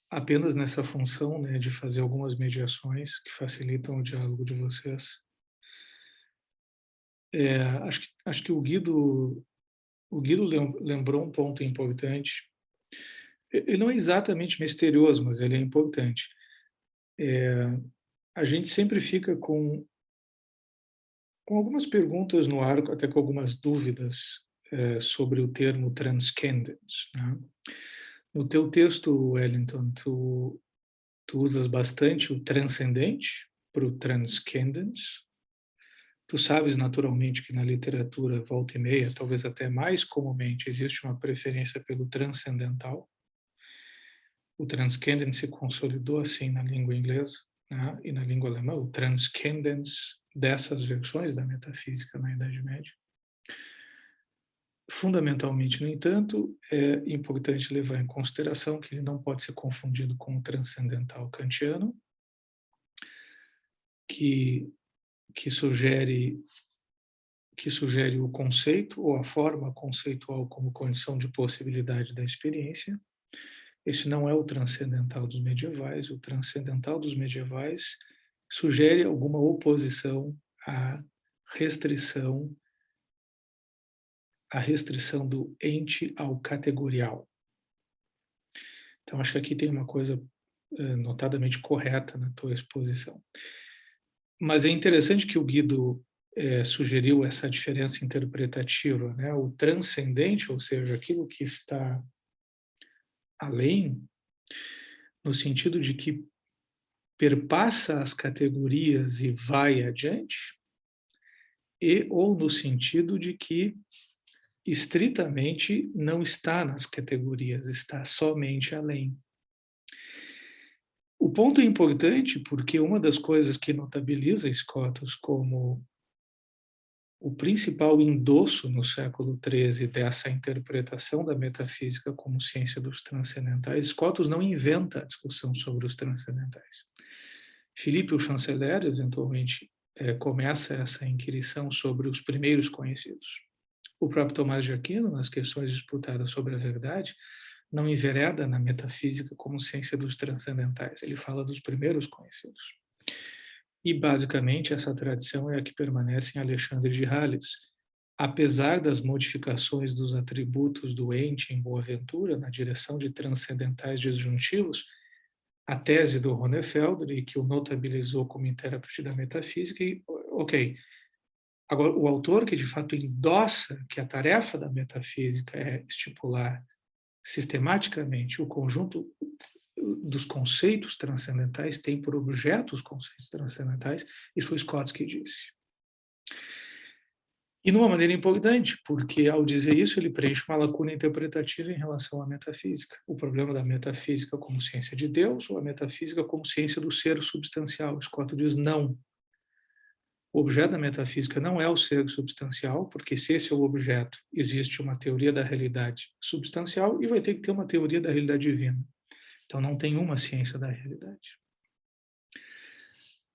apenas nessa função, né, de fazer algumas mediações que facilitam o diálogo de vocês. Acho que o Guido lembrou um ponto importante. Ele não é exatamente misterioso, mas ele é importante. A gente sempre fica com algumas perguntas no ar, até com algumas dúvidas sobre o termo transcendence, né? No teu texto, Wellington, tu usas bastante o transcendente para o transcendence. Tu sabes naturalmente que na literatura volta e meia, talvez até mais comumente, existe uma preferência pelo transcendental. O transcendence se consolidou assim na língua inglesa, né, e na língua alemã, o transcendence dessas versões da metafísica na Idade Média. Fundamentalmente, no entanto, é importante levar em consideração que ele não pode ser confundido com o transcendental kantiano, que sugere o conceito ou a forma conceitual como condição de possibilidade da experiência. Esse não é o transcendental dos medievais. O transcendental dos medievais sugere alguma oposição à restrição do ente ao categorial. Então, acho que aqui tem uma coisa notadamente correta na tua exposição. Mas é interessante que o Guido sugeriu essa diferença interpretativa, né? O transcendente, ou seja, aquilo que está além, no sentido de que perpassa as categorias e vai adiante, ou no sentido de que estritamente não está nas categorias, está somente além. O ponto é importante porque uma das coisas que notabiliza Scotus como o principal endosso no século XIII dessa interpretação da metafísica como ciência dos transcendentais. Scotus não inventa a discussão sobre os transcendentais. Filipe, o chanceler, eventualmente começa essa inquirição sobre os primeiros conhecidos. O próprio Tomás de Aquino, nas questões disputadas sobre a verdade, não envereda na metafísica como ciência dos transcendentais. Ele fala dos primeiros conhecidos. E, basicamente, essa tradição é a que permanece em Alexandre de Hales. Apesar das modificações dos atributos do ente em Boaventura, na direção de transcendentais disjuntivos, a tese do Hohnefelder, e que o notabilizou como intérprete da metafísica, e, ok, agora o autor que de fato endossa que a tarefa da metafísica é estipular sistematicamente o conjunto dos conceitos transcendentais, tem por objeto os conceitos transcendentais, isso foi Scotus que disse. E de uma maneira importante, porque ao dizer isso ele preenche uma lacuna interpretativa em relação à metafísica. O problema da metafísica como ciência de Deus ou a metafísica como ciência do ser substancial. Scotus diz não. O objeto da metafísica não é o ser substancial, porque se esse é o objeto, existe uma teoria da realidade substancial e vai ter que ter uma teoria da realidade divina. Então não tem uma ciência da realidade.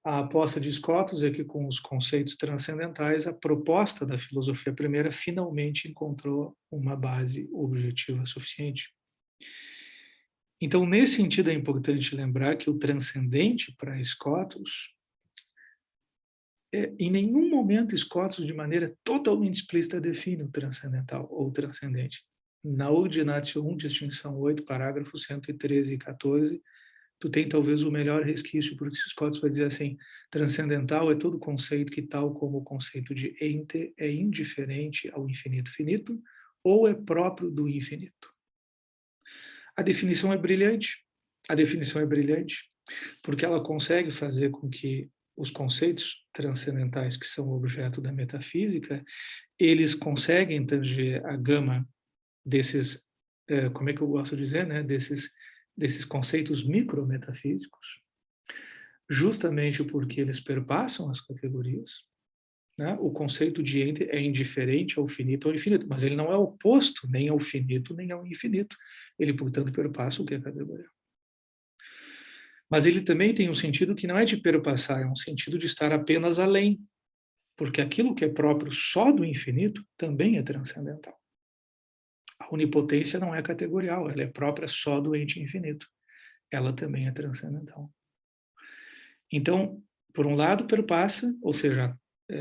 A aposta de Scotus é que com os conceitos transcendentais, a proposta da filosofia primeira finalmente encontrou uma base objetiva suficiente. Então, nesse sentido, é importante lembrar que o transcendente para Scotus, em nenhum momento Scotus, de maneira totalmente explícita, define o transcendental ou o transcendente. Na Ordinatio 1, distinção 8, parágrafos 113 e 14, tu tem talvez o melhor resquício, porque Scotus vai dizer assim, transcendental é todo conceito que, tal como o conceito de ente, é indiferente ao infinito finito, ou é próprio do infinito. A definição é brilhante, porque ela consegue fazer com que os conceitos transcendentais que são objeto da metafísica, eles conseguem tanger a gama desses, como é que eu gosto de dizer, né, desses conceitos micrometafísicos, justamente porque eles perpassam as categorias, né? O conceito de ente é indiferente ao finito ou ao infinito, mas ele não é oposto nem ao finito nem ao infinito. Ele, portanto, perpassa o que é categorial. Mas ele também tem um sentido que não é de perpassar, é um sentido de estar apenas além, porque aquilo que é próprio só do infinito também é transcendental. A onipotência não é categorial, ela é própria só do ente infinito. Ela também é transcendental. Então, por um lado, perpassa, ou seja,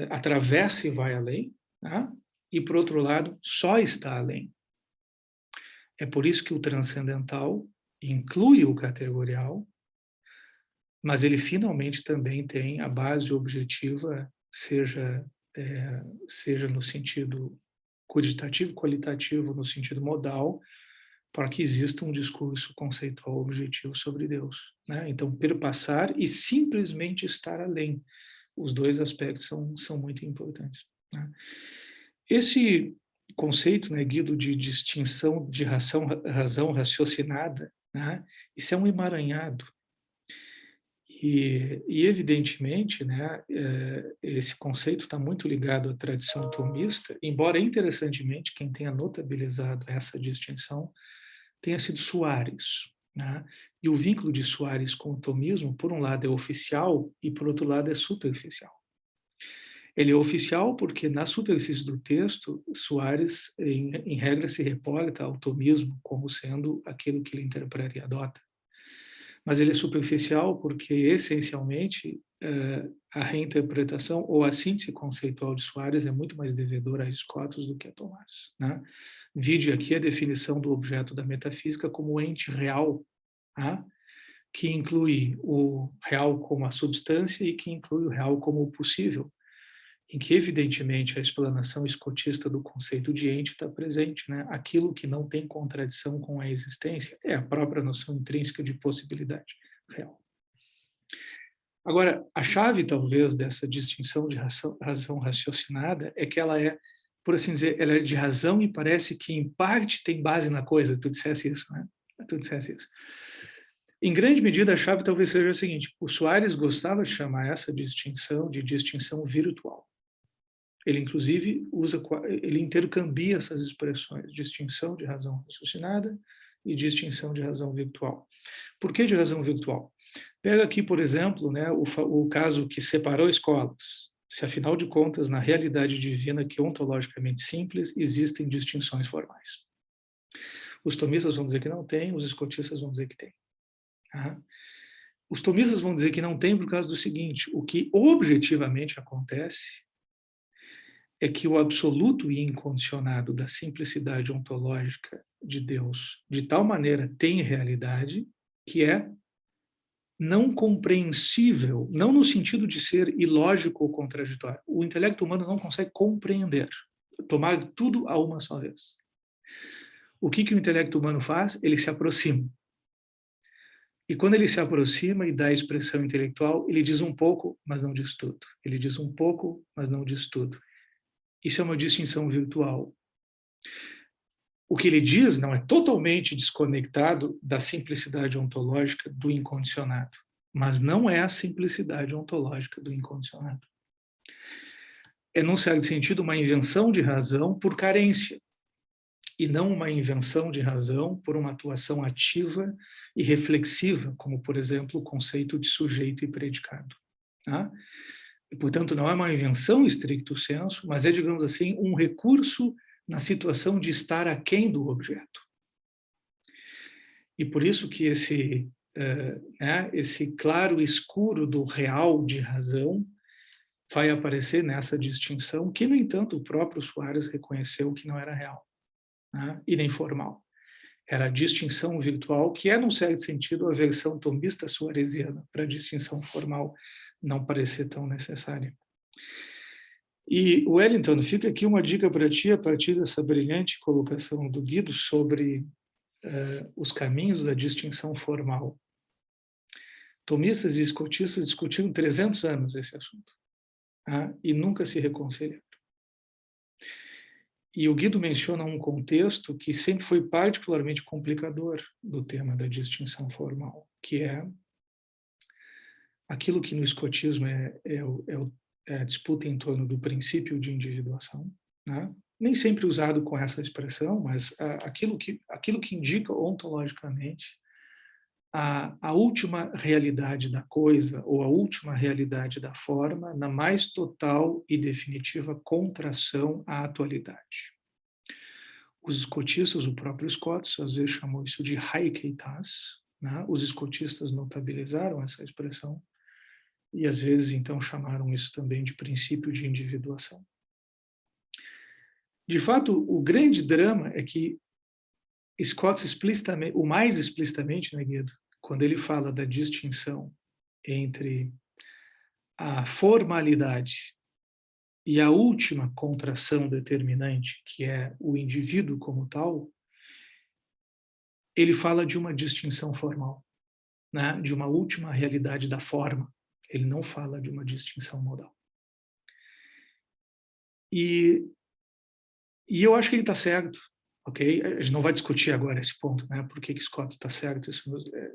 atravessa e vai além, tá? E, por outro lado, só está além. É por isso que o transcendental inclui o categorial, mas ele finalmente também tem a base objetiva, seja no sentido quantitativo, qualitativo, no sentido modal, para que exista um discurso conceitual objetivo sobre Deus, né? Então, perpassar e simplesmente estar além. Os dois aspectos são muito importantes, né? Esse conceito, né, Guido, de distinção de razão raciocinada, né, isso é um emaranhado. E evidentemente, né, esse conceito está muito ligado à tradição tomista, embora, interessantemente, quem tenha notabilizado essa distinção tenha sido Soares, né? E o vínculo de Soares com o tomismo, por um lado, é oficial e, por outro lado, é superficial. Ele é oficial porque, na superfície do texto, Soares, em regra, se reporta ao tomismo como sendo aquilo que ele interpreta e adota. Mas ele é superficial porque, essencialmente, a reinterpretação ou a síntese conceitual de Soares é muito mais devedora a Scotus do que a Tomás, né? Vide aqui a definição do objeto da metafísica como ente real, tá? Que inclui o real como a substância e que inclui o real como o possível, em que, evidentemente, a explanação escotista do conceito de ente está presente, né? Aquilo que não tem contradição com a existência é a própria noção intrínseca de possibilidade real. Agora, a chave, talvez, dessa distinção de razão raciocinada é que ela é, por assim dizer, ela é de razão e parece que, em parte, tem base na coisa. Tu dissesse isso, né? Tu dissesse isso. Em grande medida, a chave talvez seja a seguinte: o Soares gostava de chamar essa distinção de distinção virtual. Ele, inclusive, ele intercambia essas expressões, distinção de razão raciocinada e distinção de razão virtual. Por que de razão virtual? Pega aqui, por exemplo, né, o caso que separou escolas. Se, afinal de contas, na realidade divina, que é ontologicamente simples, existem distinções formais. Os tomistas vão dizer que não tem, os escotistas vão dizer que tem. Tá? Os tomistas vão dizer que não tem por causa do seguinte: o que objetivamente acontece é que o absoluto e incondicionado da simplicidade ontológica de Deus, de tal maneira tem realidade, que é não compreensível, não no sentido de ser ilógico ou contraditório. O intelecto humano não consegue compreender, tomar tudo a uma só vez. O que o intelecto humano faz? Ele se aproxima. E quando ele se aproxima e dá a expressão intelectual, ele diz um pouco, mas não diz tudo. Ele diz um pouco, mas não diz tudo. Isso é uma distinção virtual. O que ele diz não é totalmente desconectado da simplicidade ontológica do incondicionado, mas não é a simplicidade ontológica do incondicionado. É, num certo sentido, uma invenção de razão por carência, e não uma invenção de razão por uma atuação ativa e reflexiva, como, por exemplo, o conceito de sujeito e predicado. Tá? E, portanto, não é uma invenção stricto sensu, mas é, digamos assim, um recurso na situação de estar aquém do objeto. E por isso que esse claro e escuro do real de razão vai aparecer nessa distinção, que, no entanto, o próprio Soares reconheceu que não era real, né? E nem formal. Era a distinção virtual, que é, num certo sentido, a versão tomista soaresiana, para a distinção formal não parecer tão necessária. E, Wellington, fica aqui uma dica para ti, a partir dessa brilhante colocação do Guido sobre os caminhos da distinção formal. Tomistas e escotistas discutiram 300 anos esse assunto, tá? E nunca se reconciliaram. E o Guido menciona um contexto que sempre foi particularmente complicador do tema da distinção formal, que é aquilo que no escotismo é a disputa em torno do princípio de individuação, né? Nem sempre usado com essa expressão, mas aquilo que indica ontologicamente a última realidade da coisa, ou a última realidade da forma, na mais total e definitiva contração à atualidade. Os escotistas, o próprio Scott, às vezes chamou isso de haikeitas, né? Os escotistas notabilizaram essa expressão, e às vezes, então, chamaram isso também de princípio de individuação. De fato, o grande drama é que Scott, o mais explicitamente, né, Guido, quando ele fala da distinção entre a formalidade e a última contração determinante, que é o indivíduo como tal, ele fala de uma distinção formal, né, de uma última realidade da forma. Ele não fala de uma distinção modal. E eu acho que ele está certo, ok? A gente não vai discutir agora esse ponto, né? Por que Scott está certo? Isso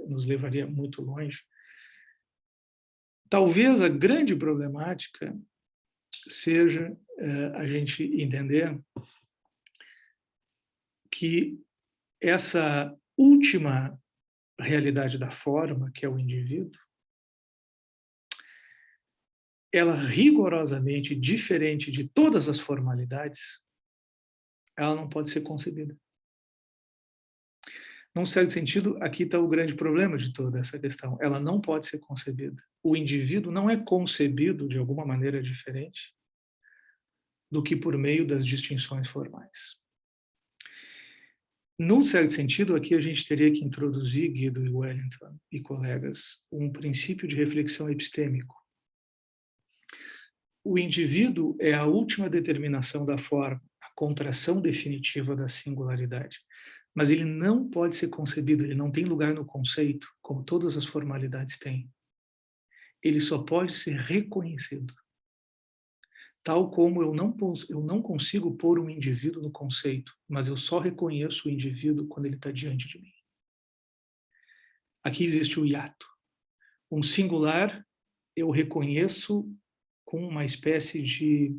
nos levaria muito longe. Talvez a grande problemática seja a gente entender que essa última realidade da forma, que é o indivíduo, ela rigorosamente diferente de todas as formalidades, ela não pode ser concebida. Num certo sentido, aqui está o grande problema de toda essa questão. Ela não pode ser concebida. O indivíduo não é concebido de alguma maneira diferente do que por meio das distinções formais. Num certo sentido, aqui a gente teria que introduzir, Guido e Wellington e colegas, um princípio de reflexão epistêmico. O indivíduo é a última determinação da forma, a contração definitiva da singularidade. Mas ele não pode ser concebido, ele não tem lugar no conceito, como todas as formalidades têm. Ele só pode ser reconhecido. Tal como eu não consigo pôr um indivíduo no conceito, mas eu só reconheço o indivíduo quando ele está diante de mim. Aqui existe o hiato. Um singular eu reconheço com uma espécie de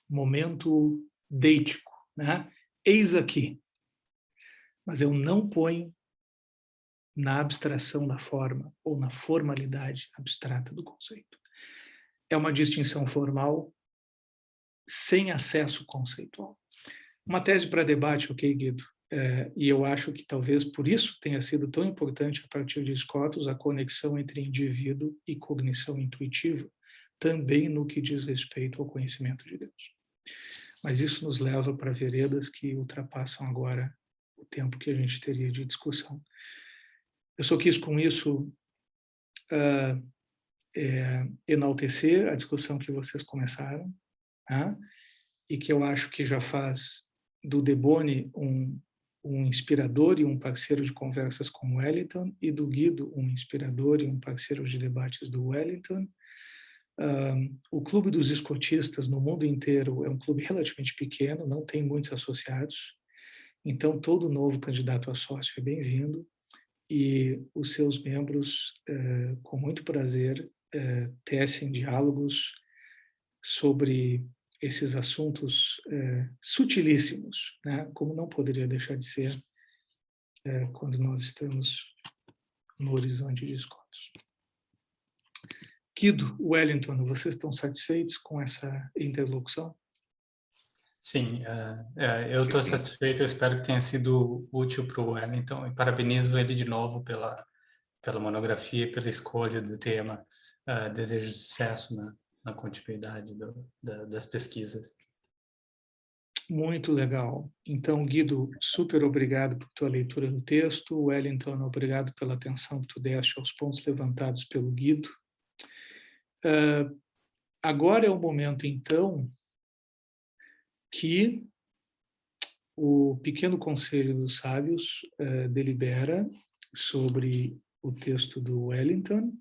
momento deítico, né? Eis aqui. Mas eu não ponho na abstração da forma ou na formalidade abstrata do conceito. É uma distinção formal sem acesso conceitual. Uma tese para debate, ok, Guido? E eu acho que talvez por isso tenha sido tão importante, a partir de Scotus, a conexão entre indivíduo e cognição intuitiva, também no que diz respeito ao conhecimento de Deus. Mas isso nos leva para veredas que ultrapassam agora o tempo que a gente teria de discussão. Eu só quis, com isso, enaltecer a discussão que vocês começaram, tá? E que eu acho que já faz do De Bono um inspirador e um parceiro de conversas com o Wellington, e do Guido um inspirador e um parceiro de debates do Wellington. O Clube dos Escotistas no mundo inteiro é um clube relativamente pequeno, não tem muitos associados, então todo novo candidato a sócio é bem-vindo, e os seus membros, com muito prazer, tecem diálogos sobre esses assuntos sutilíssimos, né? Como não poderia deixar de ser quando nós estamos no horizonte de Scotus. Guido, Wellington, vocês estão satisfeitos com essa interlocução?
Sim, eu estou satisfeito, eu espero que tenha sido útil para o Wellington, e parabenizo ele de novo pela monografia e pela escolha do tema. Desejo sucesso na continuidade das pesquisas.
Muito legal. Então, Guido, super obrigado por tua leitura do texto. Wellington, obrigado pela atenção que tu deste aos pontos levantados pelo Guido. Agora é o momento, então, que o pequeno conselho dos sábios delibera sobre o texto do Wellington,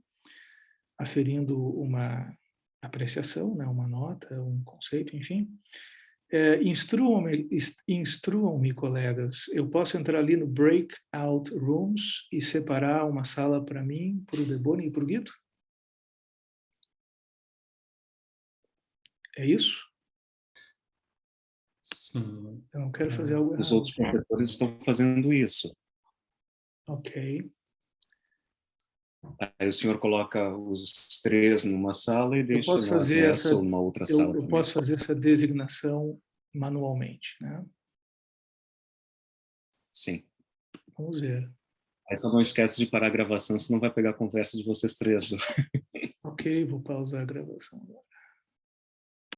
aferindo uma apreciação, né, uma nota, um conceito, enfim. Instruam-me, colegas, eu posso entrar ali no breakout rooms e separar uma sala para mim, para o De Bono e para o Guido? É isso?
Sim.
Eu não quero fazer algo errado.
Os outros professores estão fazendo isso.
Ok.
Aí o senhor coloca os três numa sala e deixa
posso
nós
fazer
nessa ou numa outra sala
eu
também.
posso fazer essa designação manualmente, né?
Sim.
Vamos ver.
Aí só não esquece de parar a gravação, senão vai pegar a conversa de vocês três.
Ok, vou pausar a gravação.